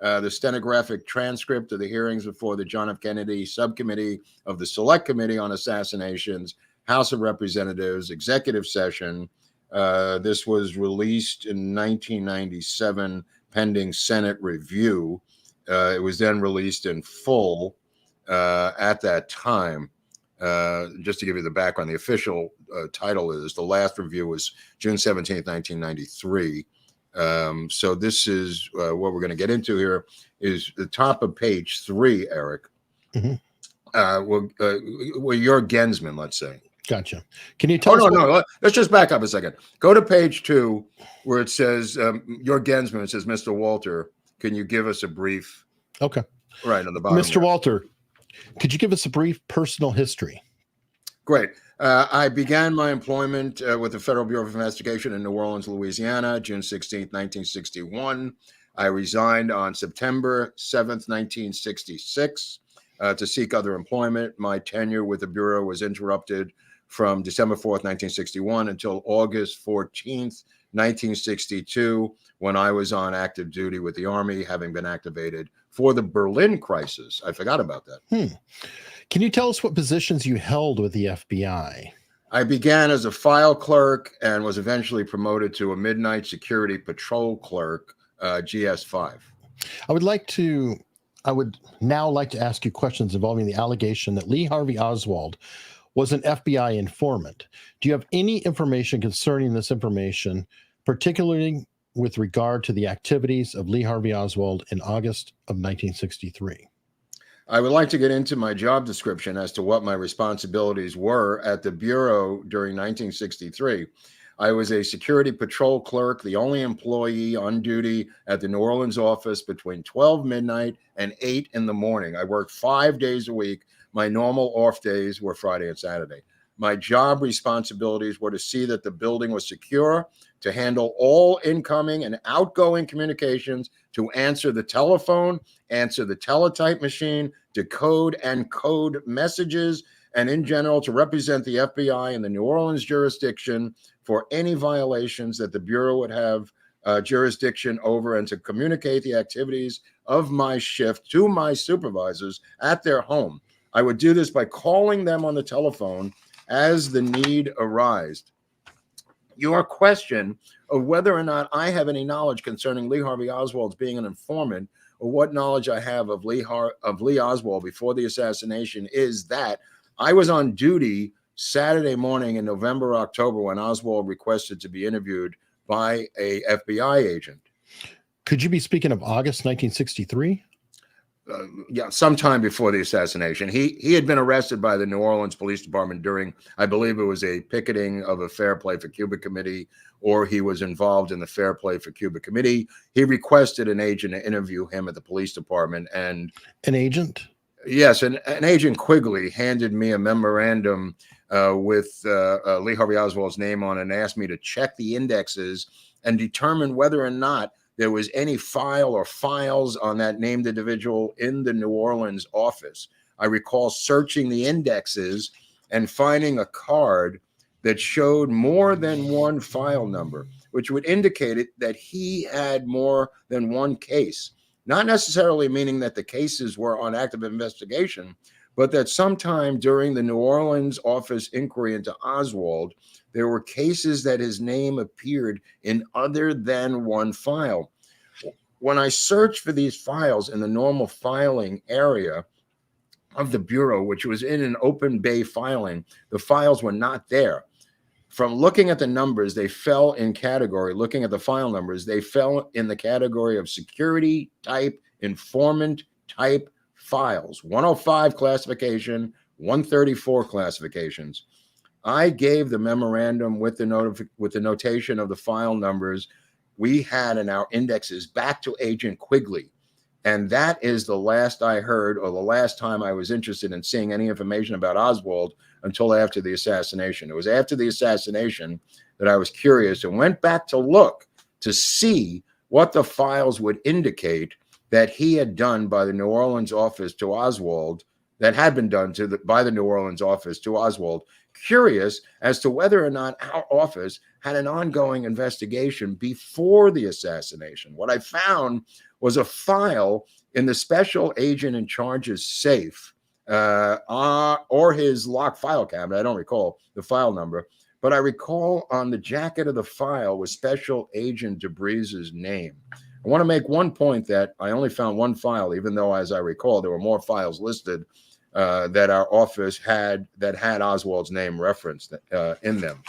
the stenographic transcript of the hearings before the John F. Kennedy Subcommittee of the Select Committee on Assassinations, House of Representatives, executive session. This was released in 1997, pending Senate review. It was then released in full at that time. Just to give you the background, the official title is the last review was June 17th, 1993. So this is what we're going to get into here is the top of page 3, Eric. Mm-hmm. Well, you're Gensman, let's say. Gotcha. Can you tell us? No. Let's just back up a second. Go to page 2 where it says your Gensman. It says, Mr. Walter, can you give us a brief? Okay. Right on the bottom. Mr. Walter, could you give us a brief personal history? Great. I began my employment with the Federal Bureau of Investigation in New Orleans, Louisiana, June 16th, 1961. I resigned on September 7th, 1966 to seek other employment. My tenure with the Bureau was interrupted from December 4th, 1961 until August 14th, 1962, when I was on active duty with the Army, having been activated for the Berlin crisis. I forgot about that. Can you tell us what positions you held with the FBI? I began as a file clerk and was eventually promoted to a midnight security patrol clerk, GS5. I would now like to ask you questions involving the allegation that Lee Harvey Oswald was an FBI informant. Do you have any information concerning this information, particularly with regard to the activities of Lee Harvey Oswald in August of 1963? I would like to get into my job description as to what my responsibilities were at the Bureau during 1963. I was a security patrol clerk, the only employee on duty at the New Orleans office between 12 midnight and 8 in the morning. I worked 5 days a week. My normal off days were Friday and Saturday. My job responsibilities were to see that the building was secure, to handle all incoming and outgoing communications, to answer the telephone, answer the teletype machine, decode and code messages, and in general, to represent the FBI in the New Orleans jurisdiction for any violations that the Bureau would have jurisdiction over, and to communicate the activities of my shift to my supervisors at their home. I would do this by calling them on the telephone as the need arose. Your question of whether or not I have any knowledge concerning Lee Harvey Oswald's being an informant, or what knowledge I have of Lee Oswald before the assassination, is that I was on duty Saturday morning in November, October, when Oswald requested to be interviewed by a FBI agent. Could you be speaking of August 1963? Yeah, sometime before the assassination. He had been arrested by the New Orleans Police Department during, I believe it was a picketing of a Fair Play for Cuba committee, or he was involved in the Fair Play for Cuba committee. He requested an agent to interview him at the police department. And an agent? Yes, and Agent Quigley handed me a memorandum with Lee Harvey Oswald's name on it, and asked me to check the indexes and determine whether or not there was any file or files on that named individual in the New Orleans office. I recall searching the indexes and finding a card that showed more than one file number, which would indicate that he had more than one case. Not necessarily meaning that the cases were on active investigation, but that sometime during the New Orleans office inquiry into Oswald, there were cases that his name appeared in other than one file. When I searched for these files in the normal filing area of the Bureau, which was in an open bay filing, the files were not there. From looking at the numbers, they fell in category. Looking at the file numbers, they fell in the category of security type, informant type files. 105 classification, 134 classifications. I gave the memorandum with the notation of the file numbers we had in our indexes back to Agent Quigley. And that is the last I heard, or the last time I was interested in seeing any information about Oswald, until after the assassination. It was after the assassination that I was curious and went back to look to see what the files would indicate that he had done by the New Orleans office to Oswald that had been done by the New Orleans office to Oswald, curious as to whether or not our office had an ongoing investigation before the assassination. What I found was a file in the special agent in charge's safe, or his locked file cabinet. I don't recall the file number, but I recall on the jacket of the file was Special Agent DeBries's name. I want to make one point that I only found one file, even though, as I recall, there were more files listed that our office had that had Oswald's name referenced in them.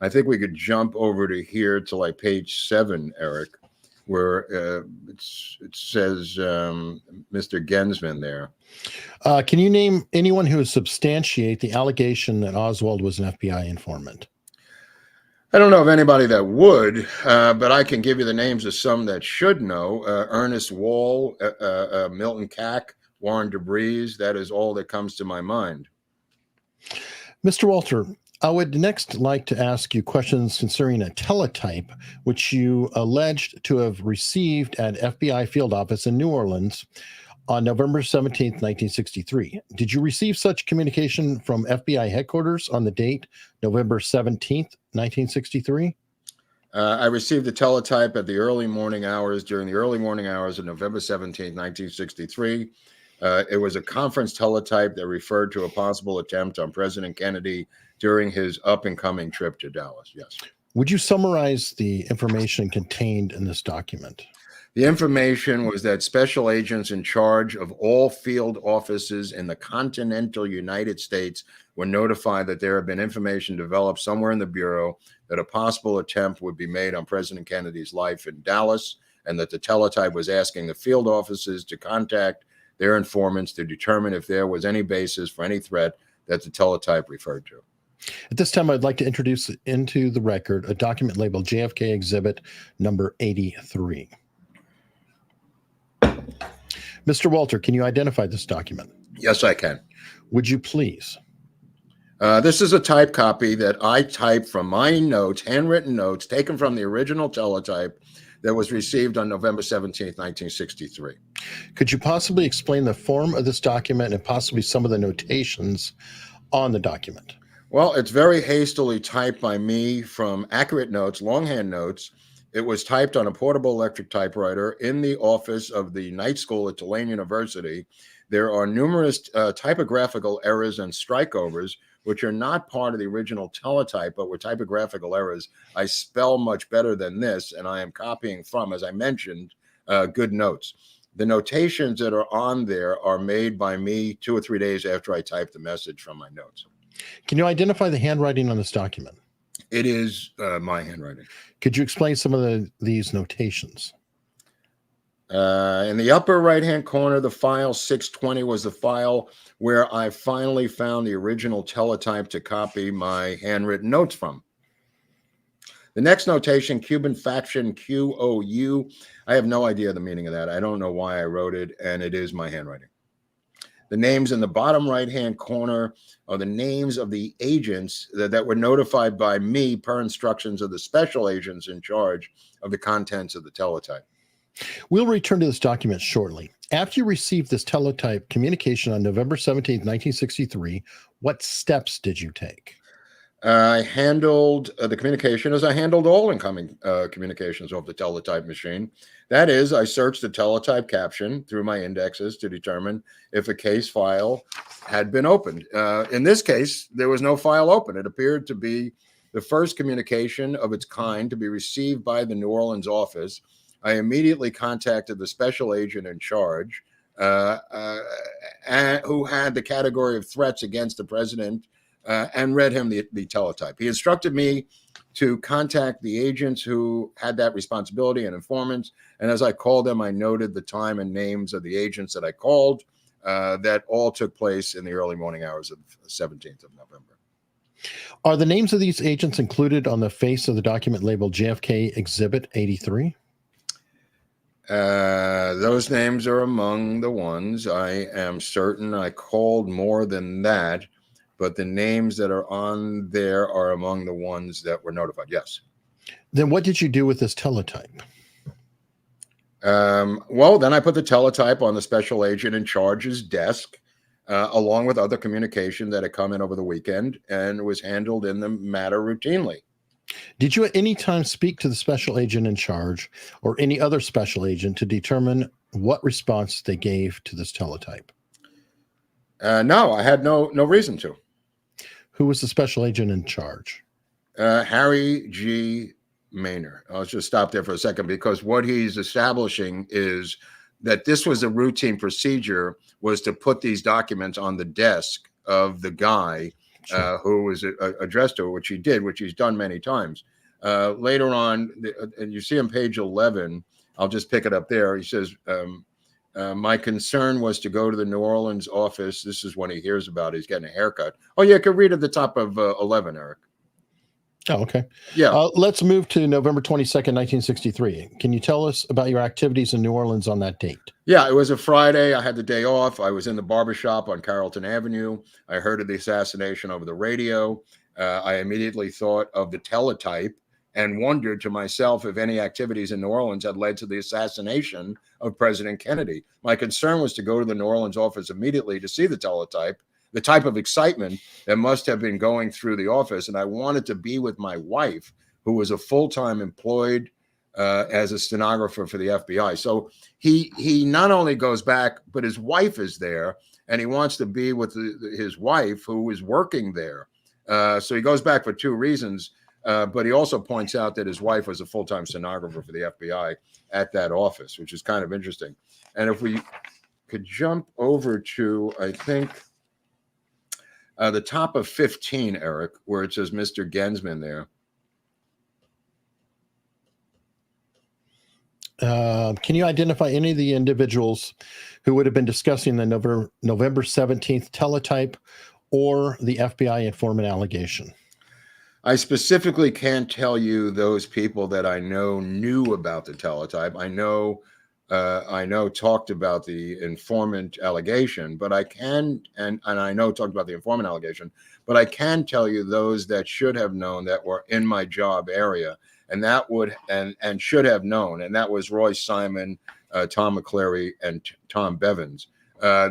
I think we could jump over to here to like page 7, Eric, where it says Mr. Gensman there. Can you name anyone who would substantiate the allegation that Oswald was an FBI informant? I don't know of anybody that would, but I can give you the names of some that should know. Ernest Wall, Milton Cack, Warren DeBries. That is all that comes to my mind. Mr. Walter, I would next like to ask you questions concerning a teletype which you alleged to have received at FBI field office in New Orleans on November 17th, 1963. Did you receive such communication from FBI headquarters on the date November 17th, 1963? I received the teletype at the early morning hours, during the early morning hours of November 17th, 1963. It was a conference teletype that referred to a possible attempt on President Kennedy during his up-and-coming trip to Dallas. Yes. Would you summarize the information contained in this document? The information was that special agents in charge of all field offices in the continental United States were notified that there had been information developed somewhere in the Bureau that a possible attempt would be made on President Kennedy's life in Dallas, and that the teletype was asking the field offices to contact their informants to determine if there was any basis for any threat that the teletype referred to. At this time, I'd like to introduce into the record a document labeled JFK Exhibit number 83. Mr. Walter, can you identify this document? Yes, I can. Would you please? This is a type copy that I typed from my notes, handwritten notes, taken from the original teletype that was received on November 17th, 1963. Could you possibly explain the form of this document and possibly some of the notations on the document? Well, it's very hastily typed by me from accurate notes, longhand notes. It was typed on a portable electric typewriter in the office of the night school at Tulane University. There are numerous typographical errors and strikeovers, which are not part of the original teletype, but were typographical errors. I spell much better than this, and I am copying from, as I mentioned, good notes. The notations that are on there are made by me 2 or 3 days after I typed the message from my notes. Can you identify the handwriting on this document? It is my handwriting. Could you explain some of these notations? In the upper right-hand corner, the file 620 was the file where I finally found the original teletype to copy my handwritten notes from. The next notation, Cuban faction QOU, I have no idea the meaning of that. I don't know why I wrote it, and it is my handwriting. The names in the bottom right-hand corner are the names of the agents that were notified by me per instructions of the special agents in charge of the contents of the teletype. We'll return to this document shortly. After you received this teletype communication on November 17th, 1963, what steps did you take? I handled the communication as I handled all incoming communications over the teletype machine. That is, I searched the teletype caption through my indexes to determine if a case file had been opened. In this case, there was no file open. It appeared to be the first communication of its kind to be received by the New Orleans office. I immediately contacted the special agent in charge, who had the category of threats against the president, and read him the teletype. He instructed me to contact the agents who had that responsibility and informants. And as I called them, I noted the time and names of the agents that I called. That all took place in the early morning hours of the 17th of November. Are the names of these agents included on the face of the document labeled JFK Exhibit 83? Those names are among the ones. I am certain I called more than that, but the names that are on there are among the ones that were notified. Yes. Then what did you do with this teletype? Well, then I put the teletype on the special agent in charge's desk, along with other communication that had come in over the weekend and was handled in the matter routinely. Did you at any time speak to the special agent in charge or any other special agent to determine what response they gave to this teletype? No, I had no reason to. Who was the special agent in charge? Harry G. Maynor. I'll just stop there for a second, because what he's establishing is that this was a routine procedure, was to put these documents on the desk of the guy who was addressed to, which he did, which he's done many times. Later on, and you see on page 11, I'll just pick it up there. He says, my concern was to go to the New Orleans office. This is when he hears about it. He's getting a haircut. Oh, yeah, I could read at the top of 11, Eric. Oh, okay. Yeah. Let's move to November 22nd, 1963. Can you tell us about your activities in New Orleans on that date? Yeah, it was a Friday. I had the day off. I was in the barbershop on Carrollton Avenue. I heard of the assassination over the radio. I immediately thought of the teletype and wondered to myself if any activities in New Orleans had led to the assassination of President Kennedy. My concern was to go to the New Orleans office immediately to see the teletype, the type of excitement that must have been going through the office. And I wanted to be with my wife, who was a full-time employed as a stenographer for the FBI. So he not only goes back, but his wife is there, and he wants to be with his wife, who is working there. So he goes back for two reasons, but he also points out that his wife was a full-time stenographer for the FBI at that office, which is kind of interesting. And if we could jump over to, I think, the top of 15, Eric, where it says Mr. Gensman there. Can you identify any of the individuals who would have been discussing the November 17th teletype or the FBI informant allegation? I specifically can't tell you those people that I know knew about the teletype. I know talked about the informant allegation, but I can, and I know talked about the informant allegation, but I can tell you those that should have known, that were in my job area, and that would, and should have known, and that was Roy Simon, Tom McCleary, and Tom Bevins.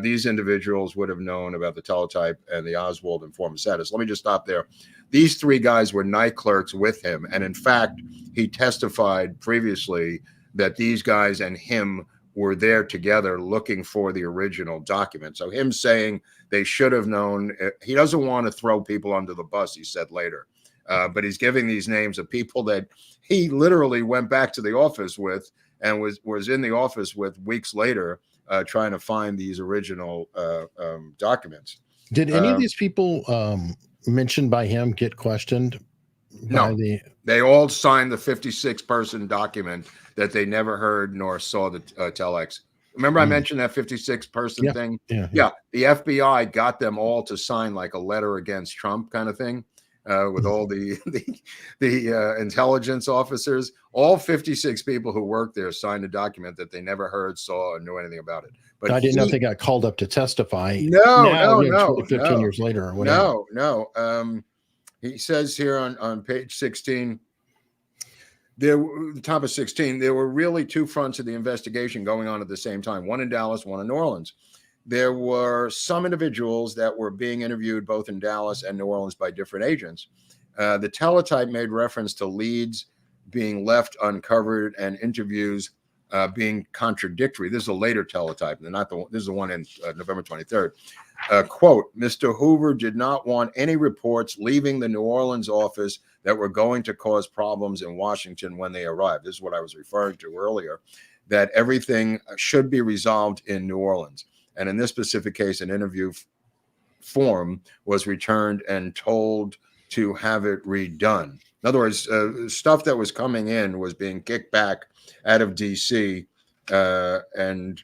These individuals would have known about the teletype and the Oswald informant status. Let me just stop there. These three guys were night clerks with him, and in fact, he testified previously that these guys and him were there together looking for the original document. So him saying they should have known, he doesn't want to throw people under the bus, he said later. But he's giving these names of people that he literally went back to the office with and was in the office with weeks later, trying to find these original documents. Did any of these people mentioned by him get questioned? No, they all signed the 56-person document that they never heard nor saw the telex. Remember I mentioned that 56-person thing? Yeah. The FBI got them all to sign like a letter against Trump kind of thing, with all the intelligence officers. All 56 people who worked there signed a document that they never heard, saw, or knew anything about it. But I didn't know if they got called up to testify. No, 15 years later or whatever. No. He says here on page 16, the top of 16, there were really two fronts of the investigation going on at the same time, one in Dallas, one in New Orleans. There were some individuals that were being interviewed both in Dallas and New Orleans by different agents. The teletype made reference to leads being left uncovered and interviews being contradictory. This is a later teletype, this is the one in November 23rd. Quote, Mr. Hoover did not want any reports leaving the New Orleans office that were going to cause problems in Washington when they arrived. This is what I was referring to earlier, that everything should be resolved in New Orleans. And in this specific case, an interview form was returned and told to have it redone. In other words, stuff that was coming in was being kicked back out of D.C. And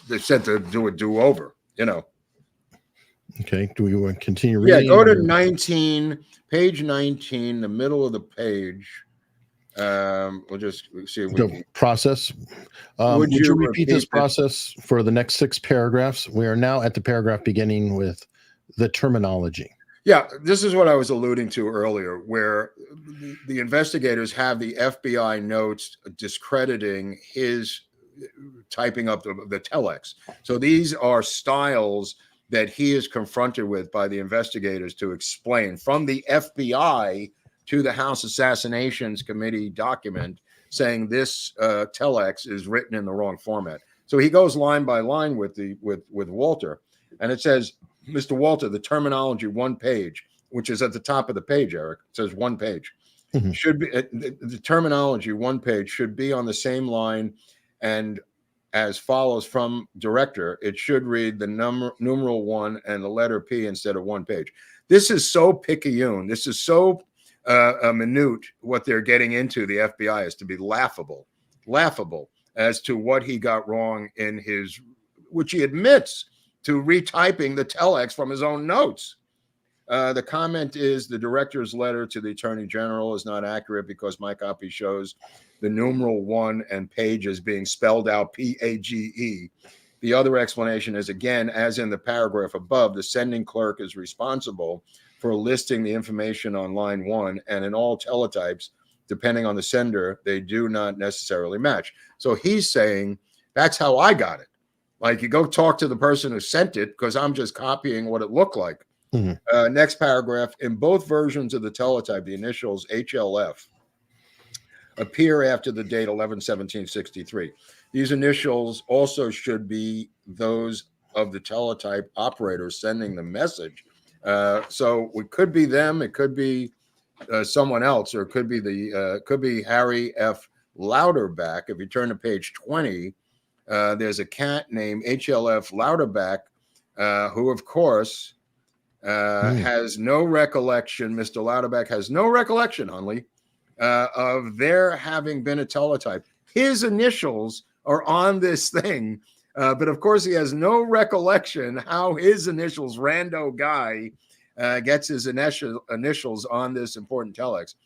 they said to do a do-over, you know. Okay. Do we want to continue reading? Yeah, go to page 19, the middle of the page. We'll just see if we can. Process. Would you repeat this process for the next 6 paragraphs? We are now at the paragraph beginning with the terminology. Yeah, this is what I was alluding to earlier, where the investigators have the FBI notes discrediting his typing up the telex. So these are styles that he is confronted with by the investigators to explain from the FBI to the House Assassinations Committee document saying this telex is written in the wrong format. So he goes line by line with Walter, and it says, Mr. Walter, the terminology one page, which is at the top of the page, Eric, it says one page, should be the terminology one page should be on the same line and as follows from director. It should read the numeral one and the letter P instead of one page. This is so picayune. This is so minute. What they're getting into, the FBI, is to be laughable as to what he got wrong in his, which he admits to retyping the telex from his own notes. The comment is the director's letter to the attorney general is not accurate because my copy shows the numeral one and page is being spelled out Page. The other explanation is, again, as in the paragraph above, the sending clerk is responsible for listing the information on line one, and in all teletypes, depending on the sender, they do not necessarily match. So he's saying that's how I got it. Like, you go talk to the person who sent it because I'm just copying what it looked like. Next paragraph, in both versions of the teletype, the initials HLF appear after the date 11/17/63. These initials also should be those of the teletype operator sending the message. So it could be them, it could be someone else, or it could be Harry F. Louderback. If you turn to page 20, there's a cat named HLF Louderback, who, of course, has no recollection. Mr. Louderback has no recollection, Hunley, of there having been a teletype. His initials are on this thing, but of course he has no recollection how his initials, rando guy, gets his initials on this important telex.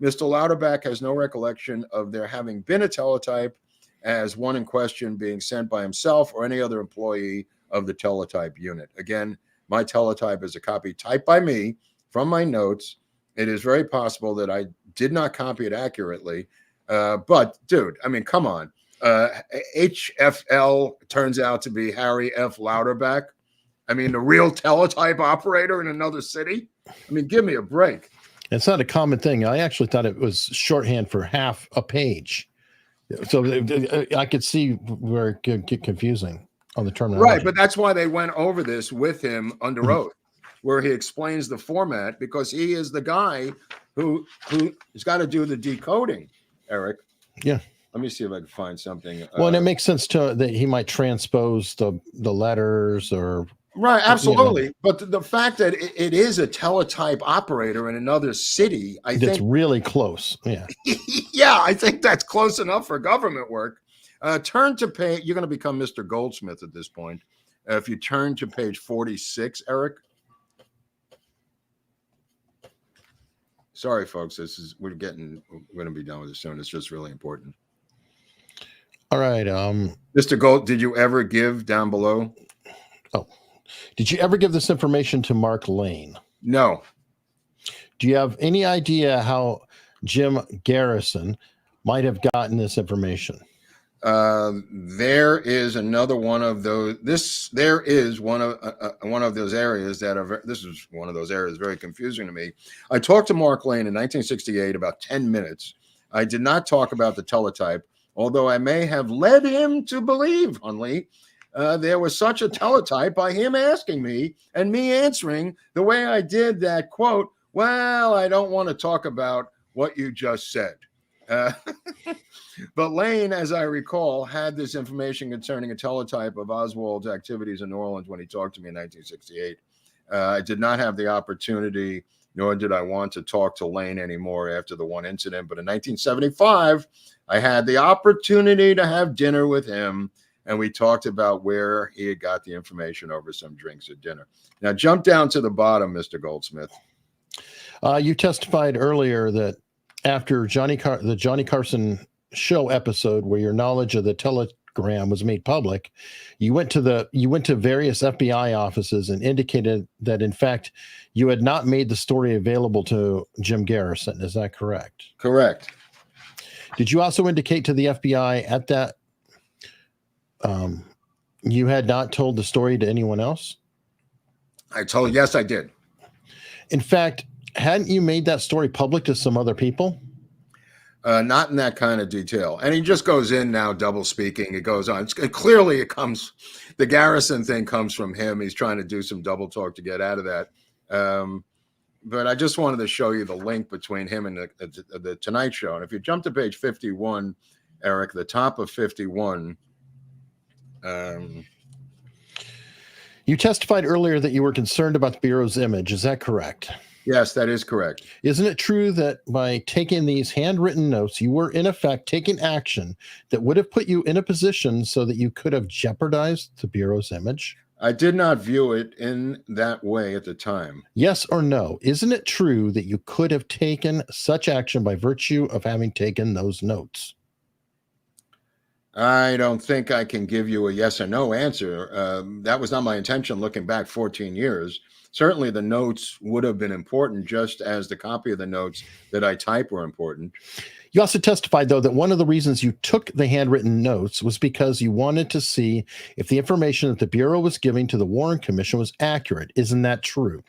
Mr. Louderback has no recollection of there having been a teletype as one in question being sent by himself or any other employee of the teletype unit. Again, my teletype is a copy typed by me from my notes. It is very possible that I did not copy it accurately. But, dude, I mean, come on. HFL turns out to be Harry F. Louderback. I mean, the real teletype operator in another city. I mean, give me a break. It's not a common thing. I actually thought it was shorthand for half a page. So I could see where it could get confusing on the terminology. Right, but that's why they went over this with him under oath, where he explains the format, because he is the guy who's got to do the decoding, Eric. Yeah. Let me see if I can find something. Well, and it makes sense that he might transpose the letters or... Right, absolutely. But the fact that it is a teletype operator in another city, I think... It's really close, yeah. Yeah, I think that's close enough for government work. Turn to page... You're going to become Mr. Goldsmith at this point. If you turn to page 46, Eric. Sorry, folks. We're going to be done with this soon. It's just really important. All right. Mr. Gold, did you ever give down below? Oh, did you ever give this information to Mark Lane? No. Do you have any idea how Jim Garrison might have gotten this information? There is another one of those. There is one of those areas that are. This is one of those areas very confusing to me. I talked to Mark Lane in 1968 about 10 minutes. I did not talk about the teletype, although I may have led him to believe, Hunley, there was such a teletype by him asking me and me answering the way I did that quote. Well, I don't want to talk about what you just said. But Lane, as I recall, had this information concerning a teletype of Oswald's activities in New Orleans when he talked to me in 1968. I did not have the opportunity, nor did I want to talk to Lane anymore after the one incident. But in 1975, I had the opportunity to have dinner with him, and we talked about where he had got the information over some drinks at dinner. Now, jump down to the bottom, Mr. Goldsmith. You testified earlier that after the Johnny Carson show episode, where your knowledge of the Graham was made public, you went to various FBI offices and indicated that in fact you had not made the story available to Jim Garrison. Is that correct? Correct. Did you also indicate to the FBI at that you had not told the story to anyone else? Yes, I did. In fact, hadn't you made that story public to some other people? Not in that kind of detail. And he just goes in now, double speaking. It goes on. Clearly, the Garrison thing comes from him. He's trying to do some double talk to get out of that. But I just wanted to show you the link between him and the Tonight Show. And if you jump to page 51, Eric, the top of 51. You testified earlier that you were concerned about the Bureau's image. Is that correct? Yes, that is correct. Isn't it true that by taking these handwritten notes, you were in effect taking action that would have put you in a position so that you could have jeopardized the Bureau's image? I did not view it in that way at the time. Yes or no? Isn't it true that you could have taken such action by virtue of having taken those notes? I don't think I can give you a yes or no answer. That was not my intention looking back 14 years. Certainly the notes would have been important, just as the copy of the notes that I type were important. You also testified, though, that one of the reasons you took the handwritten notes was because you wanted to see if the information that the Bureau was giving to the Warren Commission was accurate. Isn't that true?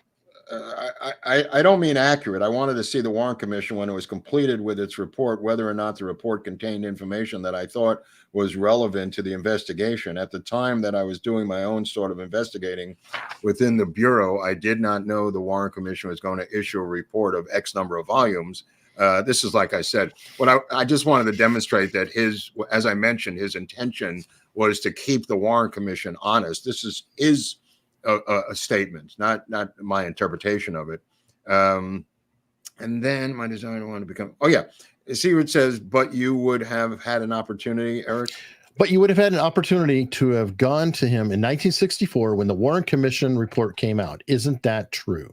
I don't mean accurate. I wanted to see the Warren Commission, when it was completed with its report, whether or not the report contained information that I thought was relevant to the investigation. At the time that I was doing my own sort of investigating within the Bureau, I did not know the Warren Commission was going to issue a report of X number of volumes. This is, like I said, what I just wanted to demonstrate that as I mentioned, his intention was to keep the Warren Commission honest. This is his a statement, not my interpretation of it. And then my desire to want to become, see what it says, but you would have had an opportunity, Eric? But you would have had an opportunity to have gone to him in 1964 when the Warren Commission report came out. Isn't that true?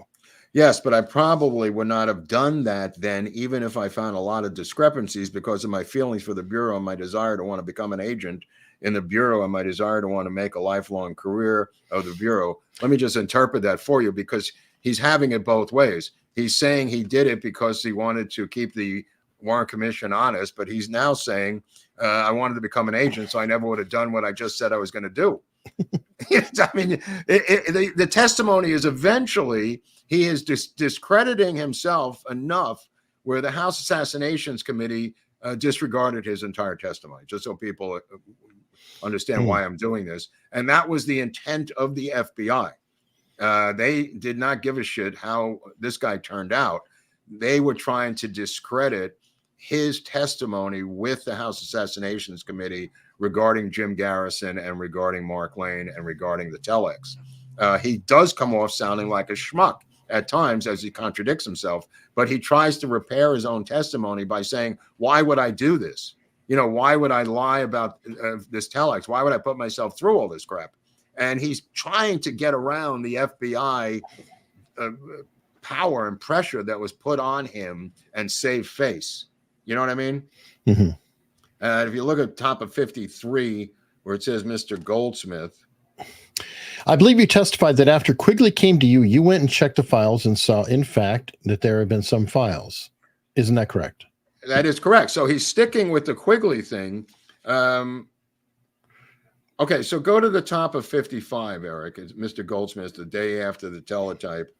Yes, but I probably would not have done that then, even if I found a lot of discrepancies because of my feelings for the Bureau and my desire to want to become an agent in the Bureau and my desire to want to make a lifelong career of the Bureau. Let me just interpret that for you, because he's having it both ways. He's saying he did it because he wanted to keep the Warren Commission honest, but he's now saying, I wanted to become an agent, so I never would have done what I just said I was going to do. I mean, the testimony is eventually he is discrediting himself enough where the House Assassinations Committee disregarded his entire testimony, just so people understand why I'm doing this. And that was the intent of the FBI. They did not give a shit how this guy turned out. They were trying to discredit his testimony with the House Assassinations Committee regarding Jim Garrison and regarding Mark Lane and regarding the telex. He does come off sounding like a schmuck at times as he contradicts himself, but he tries to repair his own testimony by saying, why would I do this? You know, why would I lie about this telex? Why would I put myself through all this crap? And he's trying to get around the FBI power and pressure that was put on him and save face. You know what I mean? Mm-hmm. If you look at top of 53, where it says Mr. Goldsmith. I believe you testified that after Quigley came to you, you went and checked the files and saw, in fact, that there had been some files. Isn't that correct? That is correct. So he's sticking with the Quigley thing. Okay, so go to the top of 55, Eric. It's Mr. Goldsmith, the day after the teletype.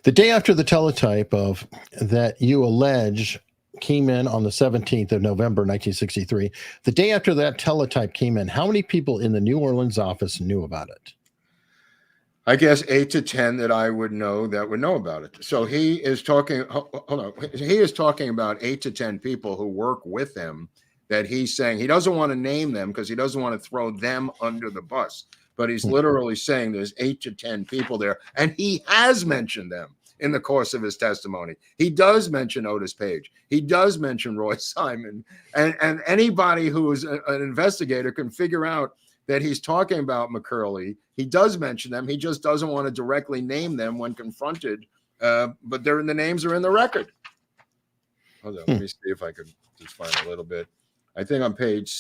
The day after the teletype of that you allege came in on the 17th of November, 1963. The day after that teletype came in, how many people in the New Orleans office knew about it? I guess 8 to 10 that I would know about it. So he is talking, hold on. He is talking about 8 to 10 people who work with him that he's saying he doesn't want to name them because he doesn't want to throw them under the bus. But he's literally saying there's 8 to 10 people there. And he has mentioned them in the course of his testimony. He does mention Otis Page. He does mention Roy Simon. And anybody who is an investigator can figure out that he's talking about McCurley. He does mention them. He just doesn't want to directly name them when confronted. But the names are in the record. Hold on, let me see if I could just find a little bit. I think on page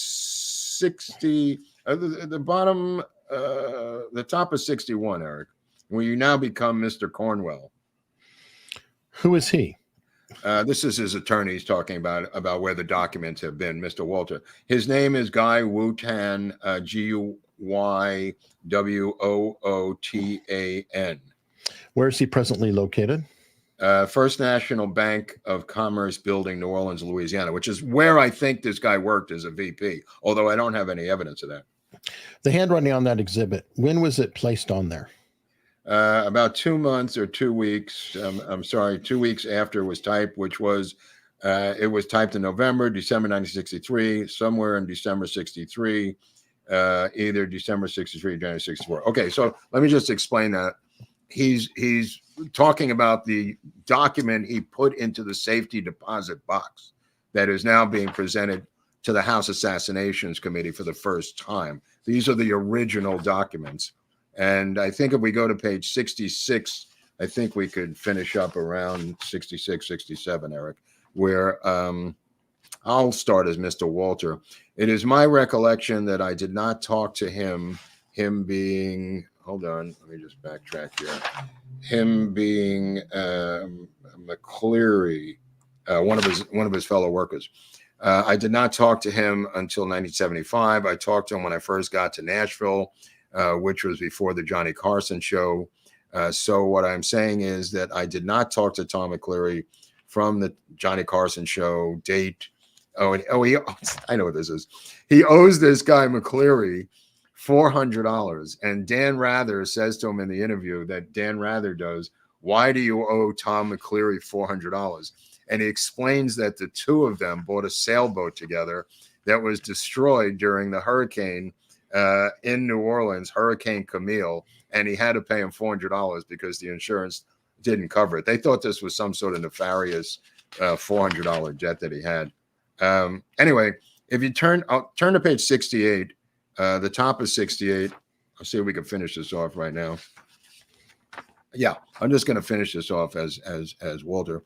60, the bottom, the top of 61, Eric, where you now become Mr. Cornwell. Who is he? This is his attorneys talking about where the documents have been, Mr. Walter. His name is Guy Wootan, GuyWootan. Where is he presently located? First National Bank of Commerce Building, New Orleans, Louisiana, which is where I think this guy worked as a VP, although I don't have any evidence of that. The handwriting on that exhibit, when was it placed on there? About 2 months or 2 weeks. I'm sorry, 2 weeks after it was typed, which was, it was typed in November, December 1963, somewhere in December 63, either December 63 or January 64. Okay, so let me just explain that. He's talking about the document he put into the safety deposit box that is now being presented to the House Assassinations Committee for the first time. These are the original documents. And I think if we go to page 66, I think we could finish up around 66, 67, Eric, where I'll start as Mr. Walter. It is my recollection that I did not talk to him being, hold on, let me just backtrack here. Him being McCleary, one of his fellow workers. I did not talk to him until 1975. I talked to him when I first got to Nashville, which was before the Johnny Carson show. So what I'm saying is that I did not talk to Tom McCleary from the Johnny Carson show date. I know what this is. He owes this guy McCleary $400. And Dan Rather says to him in the interview that Dan Rather does, why do you owe Tom McCleary $400? And he explains that the two of them bought a sailboat together that was destroyed during the hurricane in New Orleans, Hurricane Camille, and he had to pay him $400 because the insurance didn't cover it. They thought this was some sort of nefarious $400 jet that he had. Anyway, if you I'll turn to page 68, the top of 68. I'll see if we can finish this off right now. Yeah, I'm just going to finish this off as Walter.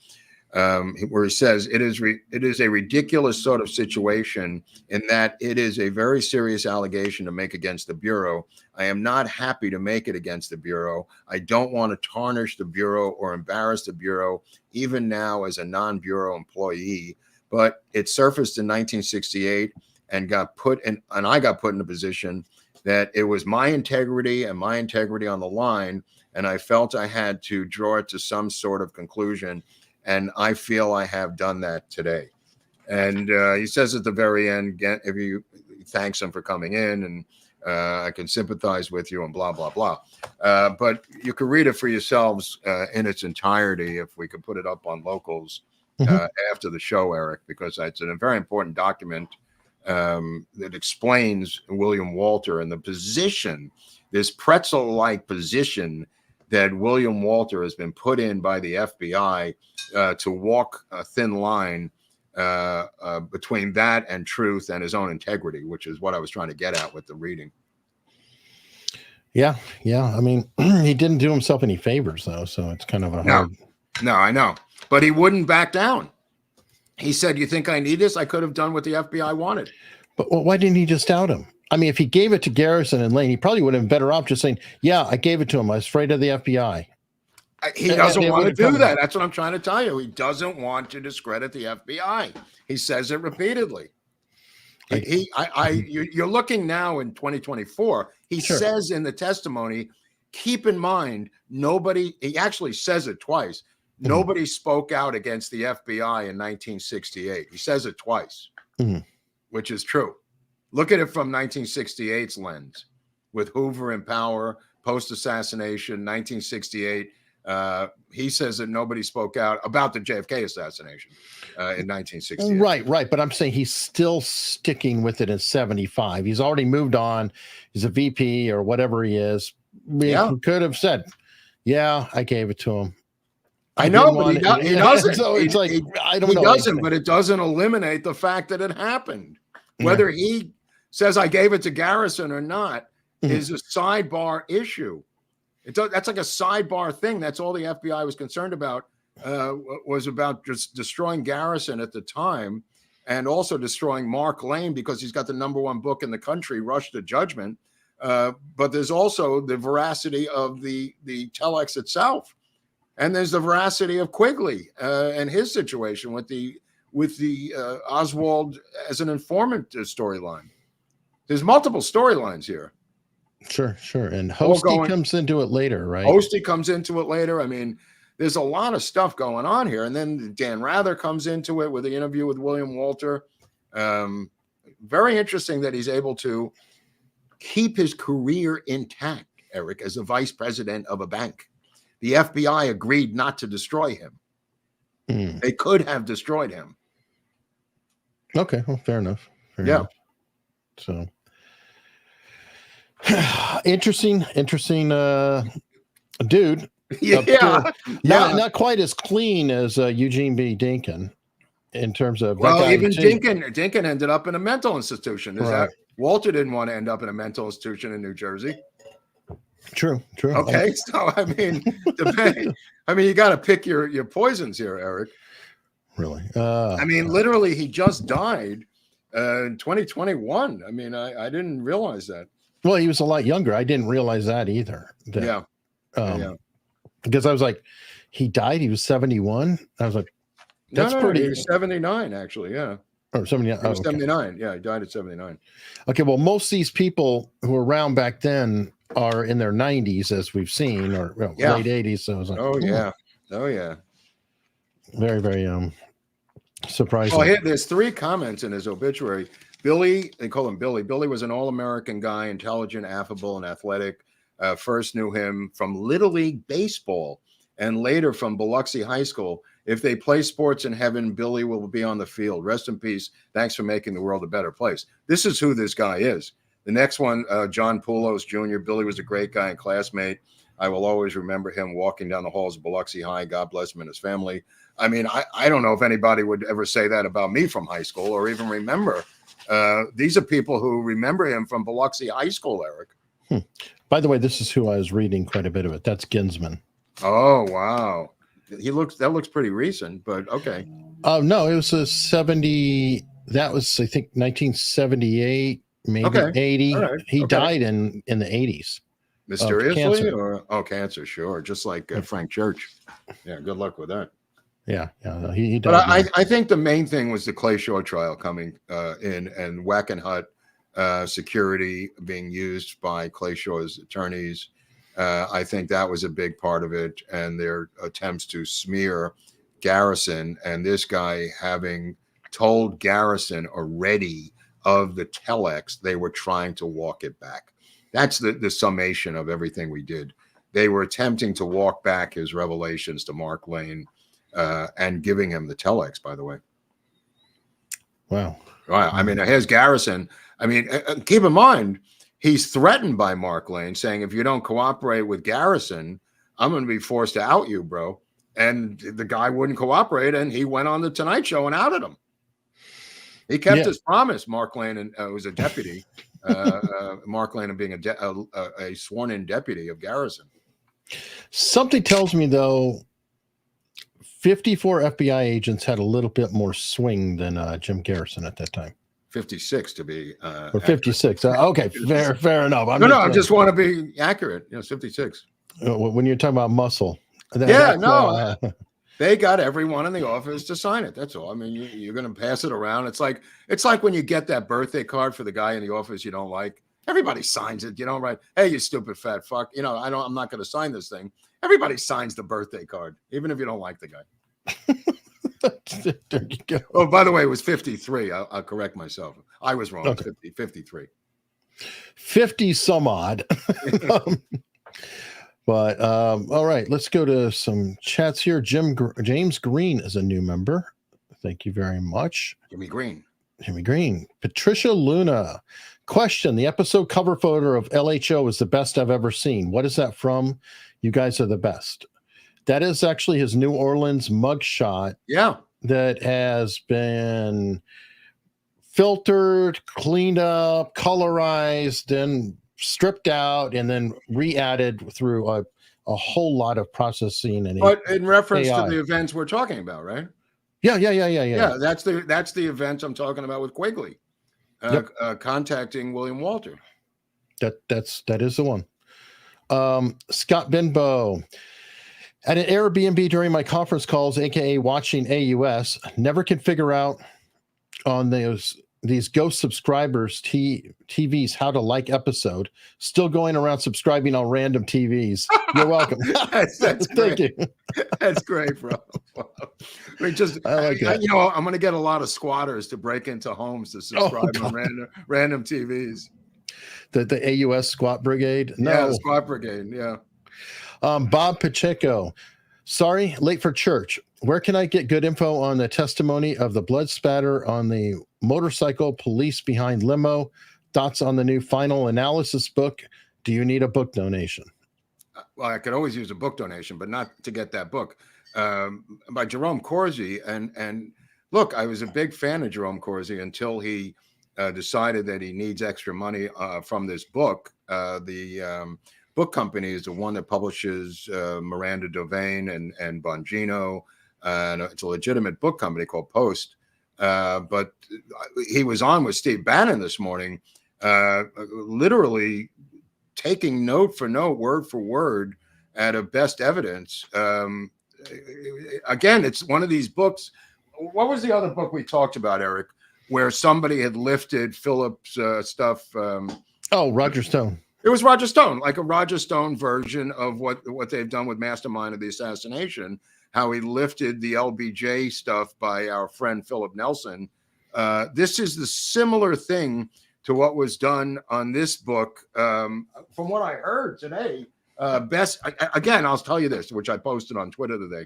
Where he says it is a ridiculous sort of situation in that it is a very serious allegation to make against the Bureau. I am not happy to make it against the Bureau. I don't want to tarnish the Bureau or embarrass the Bureau, even now as a non-Bureau employee. But it surfaced in 1968 and I got put in a position that it was my integrity and my integrity on the line, and I felt I had to draw it to some sort of conclusion. And I feel I have done that today. And he says at the very end, if you thanks him for coming in, and I can sympathize with you and blah, blah, blah. But you can read it for yourselves in its entirety if we could put it up on Locals after the show, Eric, because it's a very important document that explains William Walter and the position, this pretzel-like position that William Walter has been put in by the FBI to walk a thin line between that and truth and his own integrity, which is what I was trying to get at with the reading. Yeah. I mean, he didn't do himself any favors, though, so it's kind of a hard... No, I know. But he wouldn't back down. He said, you think I need this? I could have done what the FBI wanted. But why didn't he just out him? I mean, if he gave it to Garrison and Lane, he probably would have been better off just saying, yeah, I gave it to him. I was afraid of the FBI. He doesn't want to do that. That's what I'm trying to tell you. He doesn't want to discredit the FBI. He says it repeatedly. You're looking now in 2024. He says in the testimony, keep in mind, he actually says it twice. Nobody spoke out against the FBI in 1968. He says it twice, which is true. Look at it from 1968's lens with Hoover in power, post-assassination, 1968. He says that nobody spoke out about the JFK assassination in 1968. Right. But I'm saying he's still sticking with it in 75. He's already moved on. He's a VP or whatever he is. He could have said, yeah, I gave it to him. I know, but he doesn't. So it's I don't know. He doesn't, but it doesn't eliminate the fact that it happened. Whether he says I gave it to Garrison or not is a sidebar issue. That's like a sidebar thing. That's all the FBI was concerned about, was about just destroying Garrison at the time. and also destroying Mark Lane because he's got the #1 book in the country, Rush to Judgment. But there's also the veracity of the telex itself, and there's the veracity of Quigley and his situation with the Oswald as an informant storyline. There's multiple storylines here. Sure. And Hosty comes into it later, right? Hosty comes into it later. I mean, there's a lot of stuff going on here. And then Dan Rather comes into it with the interview with William Walter. Very interesting that he's able to keep his career intact, Eric, as a vice president of a bank. The FBI agreed not to destroy him. They could have destroyed him. Okay, well, fair enough. Fair enough. So interesting dude. Yeah. Not quite as clean as Eugene B. Dinkin in terms of even Dinkin ended up in a mental institution. Walter didn't want to end up in a mental institution in New Jersey. True. Okay, so I mean, you got to pick your poisons here, Eric. Really? I mean, literally, he just died in 2021. I mean, I didn't realize that. Well, he was a lot younger. I didn't realize that either. Because I was like, he died. He was 71. I was like, that's pretty. He was 79, actually. Yeah. Or 79. He was 79. Yeah, he died at 79. Okay. Well, most of these people who were around back then are in their 90s, as we've seen, or late 80s. So I was like, oh yeah. Very, very surprising. Well, there's 3 comments in his obituary. Billy, they call him Billy. Billy was an all-American guy, intelligent, affable, and athletic. First knew him from Little League Baseball and later from Biloxi High School. If they play sports in heaven, Billy will be on the field. Rest in peace. Thanks for making the world a better place. This is who this guy is. The next one, John Poulos Jr. Billy was a great guy and classmate. I will always remember him walking down the halls of Biloxi High. God bless him and his family. I mean, I don't know if anybody would ever say that about me from high school or even remember. These are people who remember him from Biloxi High School, Eric. By the way, this is who I was reading quite a bit of it. That's Ginsman. Oh, wow. That looks pretty recent, but okay. No, it was a 70. That was, I think, 1978, maybe 80. Right. He died in the 80s. Mysteriously? Cancer. Cancer, sure. Just like Frank Church. Yeah, good luck with that. Yeah. He died. But I think the main thing was the Clay Shaw trial coming in and Wackenhut security being used by Clay Shaw's attorneys. I think that was a big part of it, and their attempts to smear Garrison, and this guy having told Garrison already of the telex, they were trying to walk it back. That's the summation of everything we did. They were attempting to walk back his revelations to Mark Lane and giving him the telex, by the way. Wow. I mean, here's Garrison. I mean, keep in mind, he's threatened by Mark Lane saying, if you don't cooperate with Garrison, I'm going to be forced to out you, bro. And the guy wouldn't cooperate, and he went on the Tonight Show and outed him. He kept his promise. Mark Lane was a deputy. Mark Lane being a sworn-in deputy of Garrison. Something tells me, though, 54 FBI agents had a little bit more swing than Jim Garrison at that time. 56 to be or 56. Okay, fair enough. I just want to be accurate. 56. When you're talking about muscle. They got everyone in the office to sign it. That's all. I mean, you're going to pass it around. It's like when you get that birthday card for the guy in the office you don't like. Everybody signs it. You don't write, "Hey, you stupid fat fuck." I'm not going to sign this thing. Everybody signs the birthday card, even if you don't like the guy. There you go. Oh, by the way, it was 53. I'll correct myself. I was wrong. Okay. 53. 50 some odd. But all right, let's go to some chats here. James Green is a new member. Thank you very much. Jimmy Green. Patricia Luna. Question: the episode cover photo of LHO is the best I've ever seen. What is that from? You guys are the best. That is actually his New Orleans mugshot. Yeah. That has been filtered, cleaned up, colorized, and stripped out, and then re-added through a whole lot of processing. But in reference to the events we're talking about, right? Yeah, that's the event I'm talking about with Quigley, contacting William Walter. That is the one. Scott Benbow. At an Airbnb during my conference calls, aka watching AUS, never can figure out on these ghost subscribers TVs how to like episode. Still going around subscribing on random TVs. You're welcome. that's Thank you. That's great, bro. I mean, I like that. I'm going to get a lot of squatters to break into homes to subscribe on random TVs. The AUS Squat Brigade. No, yeah, the Squat Brigade. Yeah. Bob Pacheco. Sorry, late for church. Where can I get good info on the testimony of the blood spatter on the motorcycle police behind limo? Thoughts on the new final analysis book? Do you need a book donation? Well, I could always use a book donation, but not to get that book by Jerome Corsi. And look, I was a big fan of Jerome Corsi until he decided that he needs extra money from this book. The book company is the one that publishes Miranda Devane and Bongino. And it's a legitimate book company called Post. But he was on with Steve Bannon this morning, literally taking note for note, word for word, out of Best Evidence. Again, it's one of these books. What was the other book we talked about, Eric, where somebody had lifted Philip's stuff? Roger Stone. It was Roger Stone, like a Roger Stone version of what they've done with Mastermind of the Assassination, how he lifted the LBJ stuff by our friend Philip Nelson. This is the similar thing to what was done on this book. From what I heard today, again, I'll tell you this, which I posted on Twitter today.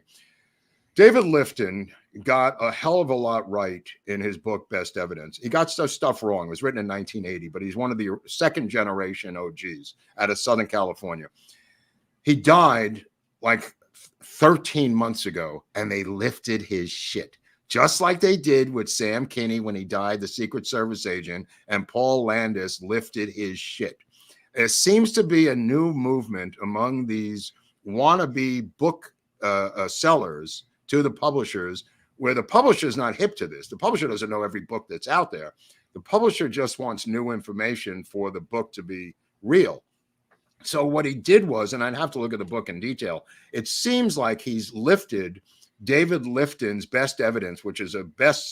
David Lifton got a hell of a lot right in his book, Best Evidence. He got stuff wrong. It was written in 1980, but he's one of the second generation OGs out of Southern California. He died like 13 months ago, and they lifted his shit, just like they did with Sam Kinney when he died, the Secret Service agent, and Paul Landis lifted his shit. There seems to be a new movement among these wannabe book sellers to the publishers, where the publisher's not hip to this. The publisher doesn't know every book that's out there. The publisher just wants new information for the book to be real. So what he did was, and I'd have to look at the book in detail, it seems like he's lifted David Lifton's Best Evidence, which is a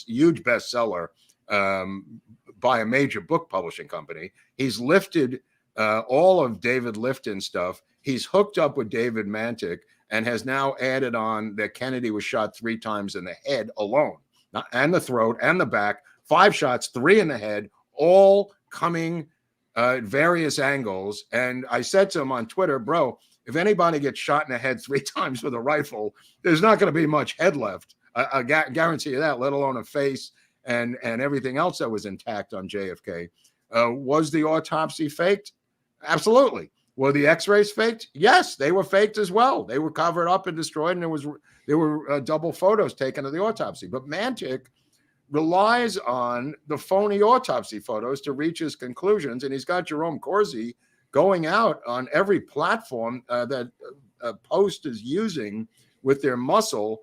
huge bestseller by a major book publishing company. He's lifted all of David Lifton's stuff. He's hooked up with David Mantic and has now added on that Kennedy was shot 3 times in the head alone, and the throat and the back, 5 shots, 3 in the head, all coming at various angles. And I said to him on Twitter, bro, if anybody gets shot in the head 3 times with a rifle, there's not going to be much head left. I guarantee you that, let alone a face and everything else that was intact on JFK. Was the autopsy faked? Absolutely. Were the x-rays faked? Yes, they were faked as well. They were covered up and destroyed, and there were double photos taken of the autopsy. But Mantic relies on the phony autopsy photos to reach his conclusions, and he's got Jerome Corsi going out on every platform that Post is using with their muscle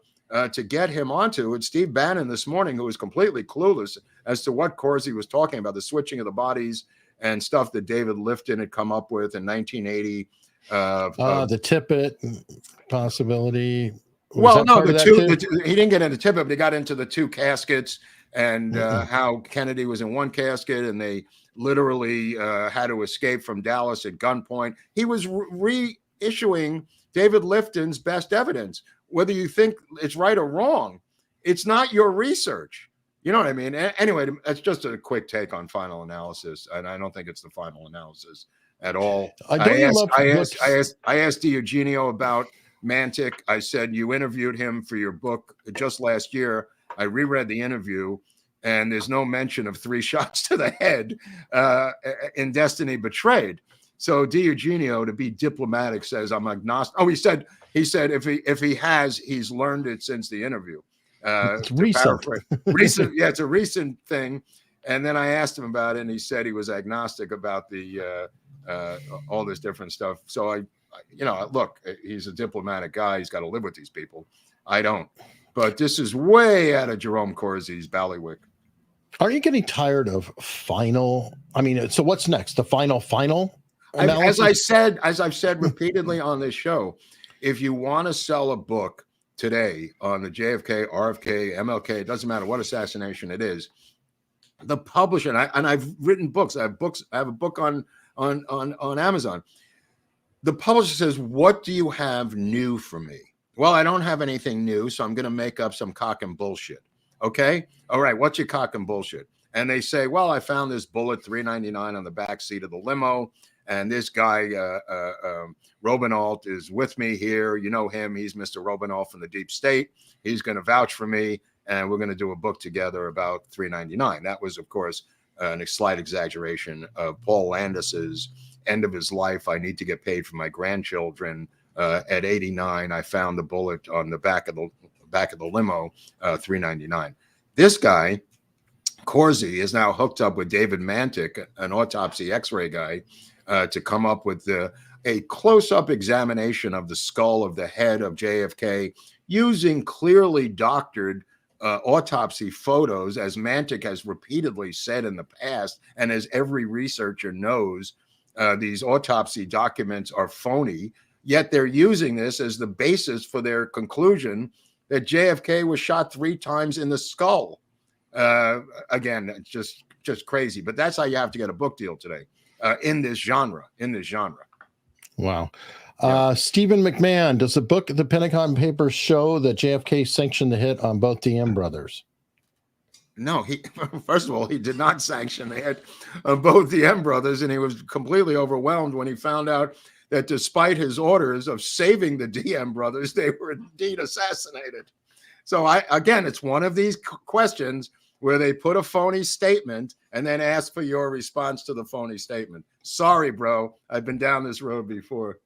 to get him onto. And Steve Bannon this morning, who was completely clueless as to what Corsi was talking about, the switching of the bodies and stuff that David Lifton had come up with in 1980. The Tippett possibility. Well, no, he didn't get into Tippett, but he got into the 2 caskets and how Kennedy was in one casket and they literally had to escape from Dallas at gunpoint. He was reissuing David Lifton's Best Evidence. Whether you think it's right or wrong, it's not your research. You know what I mean? Anyway, that's just a quick take on final analysis, and I don't think it's the final analysis at all. I asked Eugenio about Mantic. I said, you interviewed him for your book just last year. I reread the interview, and there's no mention of 3 shots to the head in Destiny Betrayed. So Eugenio, to be diplomatic, says I'm agnostic. Oh, he said if he has, he's learned it since the interview. It's recent. Yeah, it's a recent thing. And then I asked him about it, and he said he was agnostic about the all this different stuff. So look, he's a diplomatic guy. He's got to live with these people. I don't. But this is way out of Jerome Corsi's ballywick. Are you getting tired of final? I mean, so what's next? The final analysis? As I've said repeatedly on this show, if you want to sell a book today on the JFK, RFK, MLK, it doesn't matter what assassination it is, the publisher, and I've written books. I have a book on Amazon. The publisher says, "What do you have new for me?" Well, I don't have anything new, so I'm going to make up some cock and bullshit. Okay, all right. What's your cock and bullshit? And they say, "Well, I found this bullet, $3.99 on the back seat of the limo, and this guy Robinault is with me here. You know him? He's Mr. Robinault from the deep state. He's going to vouch for me, and we're going to do a book together about $3.99." That was, of course, a slight exaggeration of Paul Landis's end of his life. I need to get paid for my grandchildren. At 89, I found the bullet on the back of the limo, $3.99. This guy, Corsi, is now hooked up with David Mantik, an autopsy X-ray guy, to come up with a close-up examination of the skull of the head of JFK using clearly doctored autopsy photos, as Mantik has repeatedly said in the past, and as every researcher knows, these autopsy documents are phony. Yet they're using this as the basis for their conclusion that JFK was shot 3 times in the skull. Again, it's just crazy. But that's how you have to get a book deal today in this genre. Wow. Yeah. Stephen McMahon, does the book The Pentagon Papers show that JFK sanctioned the hit on both DM brothers? No, first of all, he did not sanction the hit on both DM brothers, and he was completely overwhelmed when he found out that despite his orders of saving the DM brothers, they were indeed assassinated. So again, it's one of these questions where they put a phony statement and then ask for your response to the phony statement. Sorry, bro. I've been down this road before.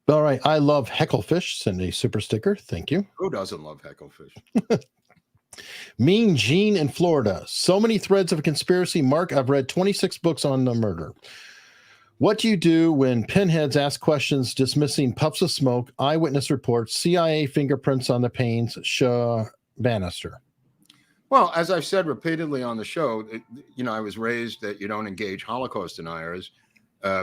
All right. I love Hecklefish. Send a super sticker. Thank you. Who doesn't love Hecklefish? Mean Gene in Florida. So many threads of conspiracy. Mark, I've read 26 books on the murder. What do you do when pinheads ask questions dismissing puffs of smoke, eyewitness reports, CIA fingerprints on the panes, Shaw Bannister? Well, as I've said repeatedly on the show, I was raised that you don't engage Holocaust deniers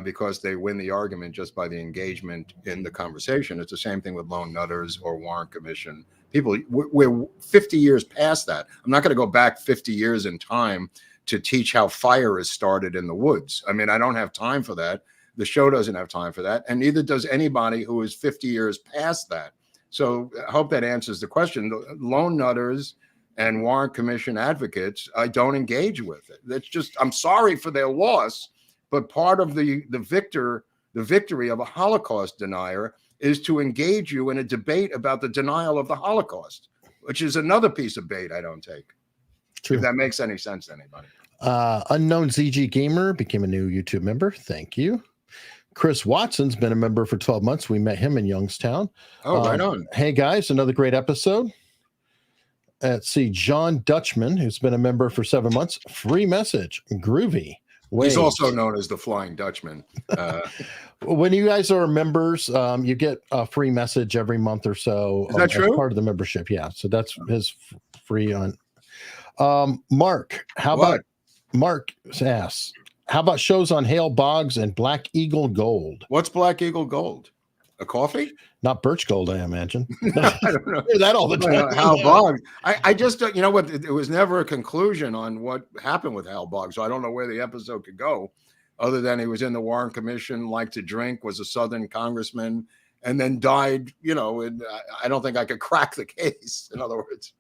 because they win the argument just by the engagement in the conversation. It's the same thing with lone nutters or Warren Commission people. We're 50 years past that. I'm not going to go back 50 years in time to teach how fire is started in the woods. I mean, I don't have time for that. The show doesn't have time for that. And neither does anybody who is 50 years past that. So I hope that answers the question. The lone nutters and Warren Commission advocates, I don't engage with it. That's just, I'm sorry for their loss, but part of the victory of a Holocaust denier is to engage you in a debate about the denial of the Holocaust, which is another piece of bait I don't take. True. If that makes any sense to anybody. Unknown ZG Gamer became a new YouTube member. Thank you. Chris Watson's been a member for 12 months. We met him in Youngstown. Oh, right on. Hey, guys, another great episode. Let's see. John Dutchman, who's been a member for 7 months. Free message. Groovy. He's also known as the Flying Dutchman. When you guys are members, you get a free message every month or so. Is that true? Part of the membership. Yeah. So that's his free on. Mark, Mark asks, how about shows on Hale Boggs and Black Eagle Gold? What's Black Eagle Gold? A coffee? Not birch gold, I imagine. I don't know. I hear that all the time. Hal Boggs. I just don't, you know what? It was never a conclusion on what happened with Hal Boggs. So I don't know where the episode could go other than he was in the Warren Commission, liked to drink, was a Southern congressman, and then died, and I don't think I could crack the case, in other words.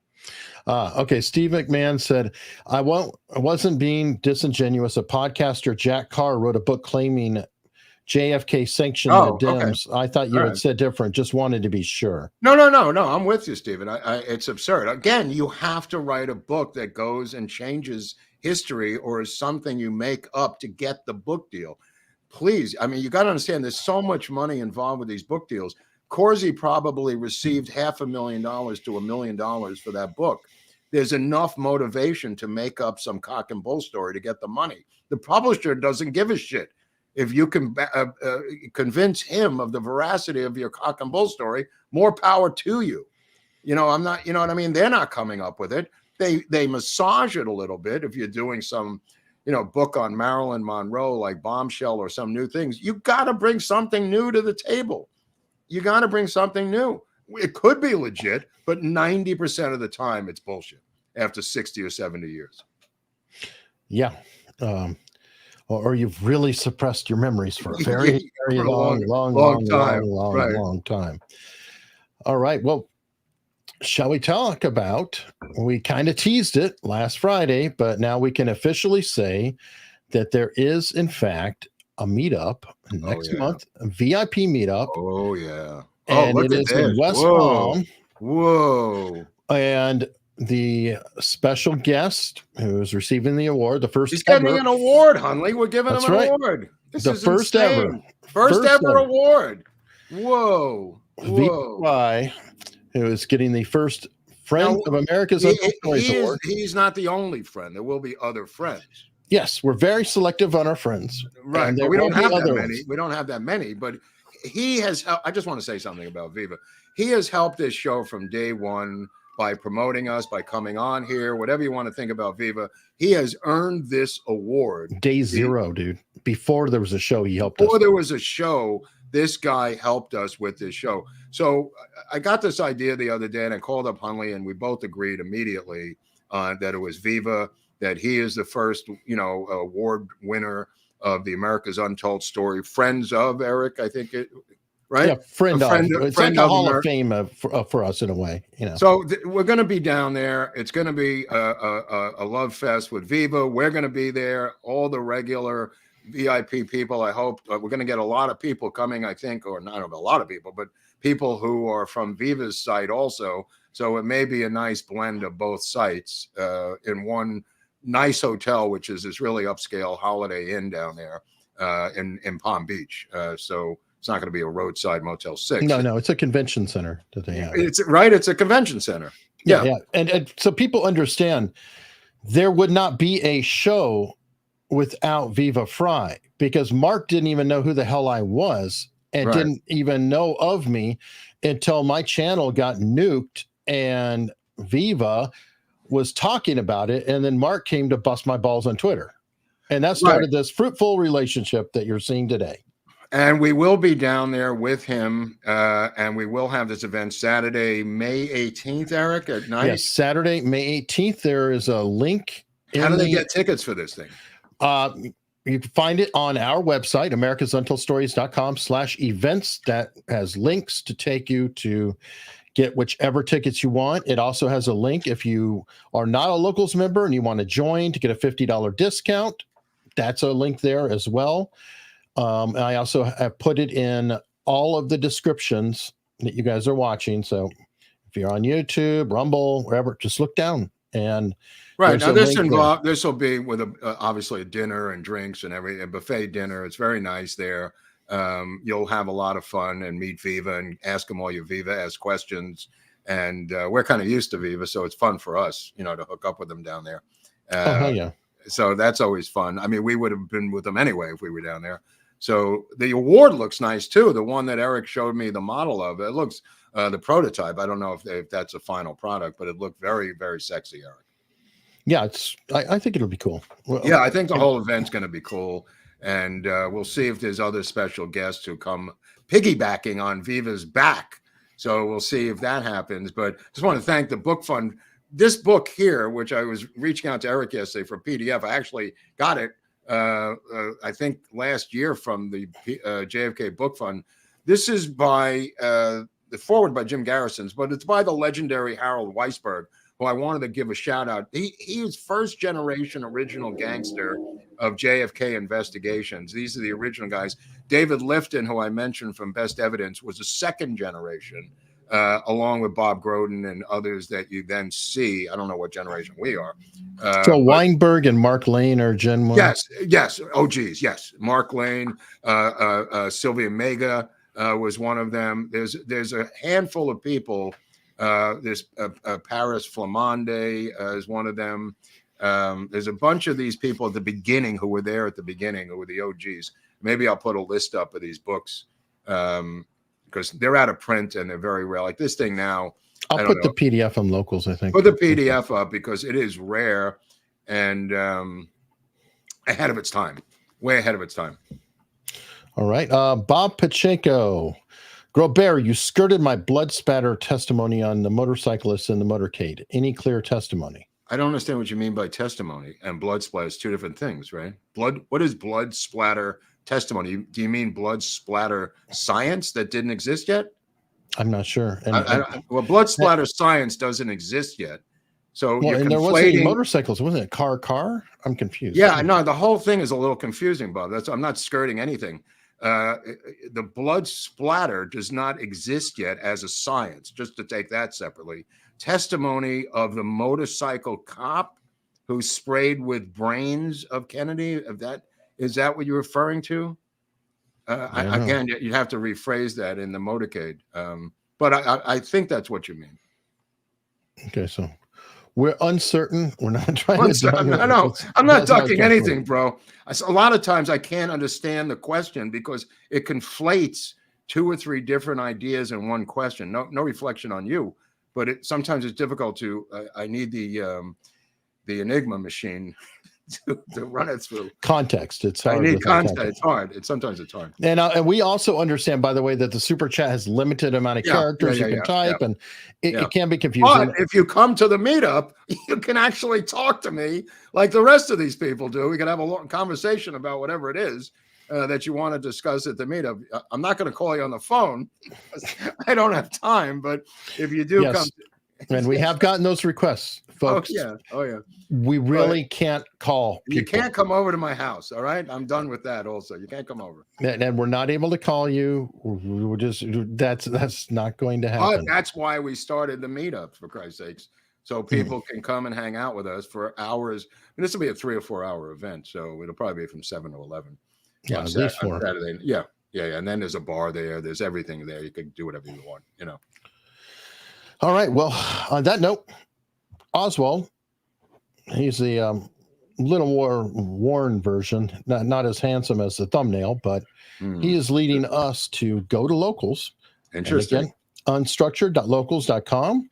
Okay. Steve McMahon said, I wasn't being disingenuous. A podcaster, Jack Carr, wrote a book claiming JFK sanctioned the Dems. Okay. I thought you had said different. Just wanted to be sure. No. I'm with you, Stephen. It's absurd. Again, you have to write a book that goes and changes history or is something you make up to get the book deal. Please. I mean, you got to understand there's so much money involved with these book deals. Corsi probably received $500,000 to $1 million for that book. There's enough motivation to make up some cock and bull story to get the money. The publisher doesn't give a shit. if you can convince him of the veracity of your cock and bull story, more power to you. I'm not, you know what I mean? They're not coming up with it. They massage it a little bit. If you're doing some, book on Marilyn Monroe, like Bombshell or some new things, you got to bring something new to the table. You got to bring something new. It could be legit, but 90% of the time it's bullshit after 60 or 70 years. Yeah. Or you've really suppressed your memories for a very long time. All right. Well, shall we talk about, we kind of teased it last Friday, but now we can officially say that there is, in fact, a meetup next month, a VIP meetup. Oh, yeah. And it is in West Palm. Whoa. And the special guest who is receiving the award, the first He's ever. getting an award, Hunley. We're giving him an award. This is first insane. ever. First ever award. Whoa. VY, who is getting the first Friend of America's Award. He's not the only friend. There will be other friends. Yes, we're very selective on our friends. Right. But we don't have that many. We don't have that many, but he has. I just want to say something about Viva. He has helped this show from day one by promoting us, by coming on here, whatever you want to think about Viva. He has earned this award. Day zero, dude. Before there was a show, he helped us. Before there was a show, this guy helped us with this show. So I got this idea the other day, and I called up Hunley, and we both agreed immediately that it was Viva, that he is the first, award winner of the America's Untold Story. Friends of Eric, I think it, right? Yeah, friend of. It's like a Hall of Fame for us in a way, So we're going to be down there. It's going to be a love fest with Viva. We're going to be there. All the regular VIP people. I hope we're going to get a lot of people coming, I think, or not a lot of people, but people who are from Viva's site also. So it may be a nice blend of both sites in one nice hotel, which is this really upscale Holiday Inn down there in Palm Beach. So it's not going to be a roadside Motel 6. No, it's a convention center that they have. It's right. It's a convention center. Yeah. And so people understand there would not be a show without Viva Frei, because Mark didn't even know who the hell I was and didn't even know of me until my channel got nuked and Viva was talking about it. And then Mark came to bust my balls on Twitter. And that started this fruitful relationship that you're seeing today. And we will be down there with him. And we will have this event Saturday, May 18th, Eric, at night. Yes, Saturday, May 18th. There is a link. How do they get tickets for this thing? You can find it on our website, americasuntoldstories.com/events. That has links to take you to get whichever tickets you want. It also has a link if you are not a Locals member and you want to join to get a $50 discount. That's a link there as well. And I also have put it in all of the descriptions that you guys are watching. So if you're on YouTube, Rumble, wherever, just look down. And now this will be with obviously a dinner and drinks and a buffet dinner. It's very nice there. You'll have a lot of fun and meet Viva and ask them all your Viva-esque questions. And we're kind of used to Viva, so it's fun for us, to hook up with them down there. So that's always fun. I mean, we would have been with them anyway if we were down there. So the award looks nice too. The one that Eric showed me the model of, it looks the prototype. I don't know if that's a final product, but it looked very, very sexy, Eric. Yeah, I think it'll be cool. Well, yeah, I think the whole event's going to be cool. And we'll see if there's other special guests who come piggybacking on Viva's back. So we'll see if that happens. But just want to thank the book fund. This book here, which I was reaching out to Eric yesterday for PDF, I actually got it, I think, last year from the JFK Book Fund. This is by the forward by Jim Garrison's, but it's by the legendary Harold Weisberg, who I wanted to give a shout out. He was first generation original gangster of JFK investigations. These are the original guys. David Lifton, who I mentioned from Best Evidence, was a second generation, along with Bob Groden and others that you then see. I don't know what generation we are. So Weinberg and Mark Lane are Gen 1? Yes. Oh, geez, yes. Mark Lane, Sylvia Mega was one of them. There's a handful of people. There's Paris Flamande is one of them. There's a bunch of these people at the beginning who were there at the beginning, who were the OGs. Maybe I'll put a list up of these books because they're out of print and they're very rare. Like this thing now. I'll put the PDF on Locals, I think. Put the PDF up because it is rare and ahead of its time, way ahead of its time. All right. Bob Pacheco. Grobert, you skirted my blood spatter testimony on the motorcyclist in the motorcade. Any clear testimony? I don't understand what you mean by testimony and blood splatter is two different things, right? What is blood splatter testimony? Do you mean blood splatter science that didn't exist yet? I'm not sure. Well, blood splatter science doesn't exist yet. So you're and there wasn't motorcycles, wasn't it? Car? I'm confused. Yeah, no, the whole thing is a little confusing, Bob. I'm not skirting anything. The blood splatter does not exist yet as a science, just to take that separately. Testimony of the motorcycle cop who sprayed with brains of Kennedy. Is that what you're referring to? Again, you'd have to rephrase that in the motorcade. But I think that's what you mean. Okay, so we're uncertain. We're not trying to. No, I'm not ducking anything, bro. A lot of times I can't understand the question because it conflates 2 or 3 different ideas in one question. No reflection on you, but sometimes it's difficult to. I need the Enigma machine to run it through context. It's hard. I need context. It's hard. Sometimes it's hard. And we also understand, by the way, that the super chat has limited amount of characters you can type, and it can be confusing. But if you come to the meetup, you can actually talk to me like the rest of these people do. We can have a long conversation about whatever it is that you want to discuss at the meetup. I'm not going to call you on the phone. I don't have time, but if you do come. And we have gotten those requests, folks. Oh yeah. We really can't call people. You can't come over to my house. All right. I'm done with that also. You can't come over. And we're not able to call you. We're just, that's not going to happen. That's why we started the meetup, for Christ's sakes. So people can come and hang out with us for hours. And this will be a 3 or 4 hour event. So it'll probably be from 7 to 11. Yeah, at least 4. Saturday. Yeah. And then there's a bar there. There's everything there. You can do whatever you want, All right. Well, on that note, Oswald, he's the little more worn version, not as handsome as the thumbnail, but he is leading us to go to Locals. Interesting. Again, unstructured.locals.com.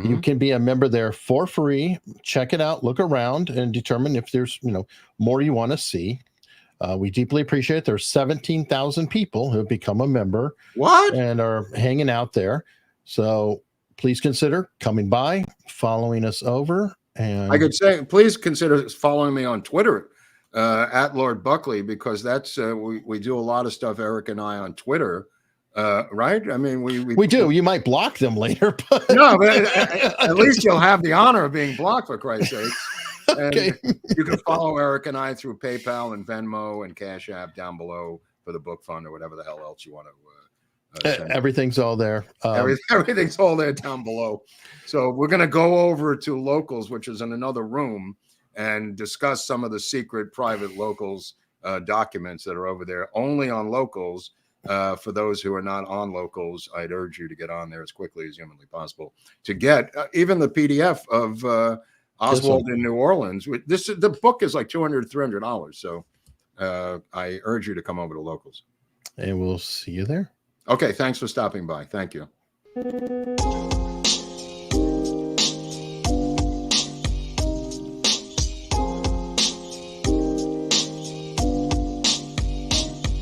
You can be a member there for free. Check it out, look around, and determine if there's more you want to see. We deeply appreciate it. There's 17,000 people who have become a member. What? And are hanging out there. So please consider coming by, following us over. And I could say, please consider following me on Twitter at Lord Buckley, because that's we do a lot of stuff, Eric and I, on Twitter, right? I mean, we do. You might block them later, but no, but at least you'll have the honor of being blocked, for Christ's sake. Okay. And you can follow Eric and I through PayPal and Venmo and Cash App down below for the book fund or whatever the hell else you want to. Everything's all there. Everything's all there down below. So we're going to go over to Locals, which is in another room, and discuss some of the secret private Locals documents that are over there only on Locals. For those who are not on Locals, I'd urge you to get on there as quickly as humanly possible to get even the PDF of Oswald in New Orleans. The book is like $200, $300. So I urge you to come over to Locals. And we'll see you there. Okay, thanks for stopping by. Thank you.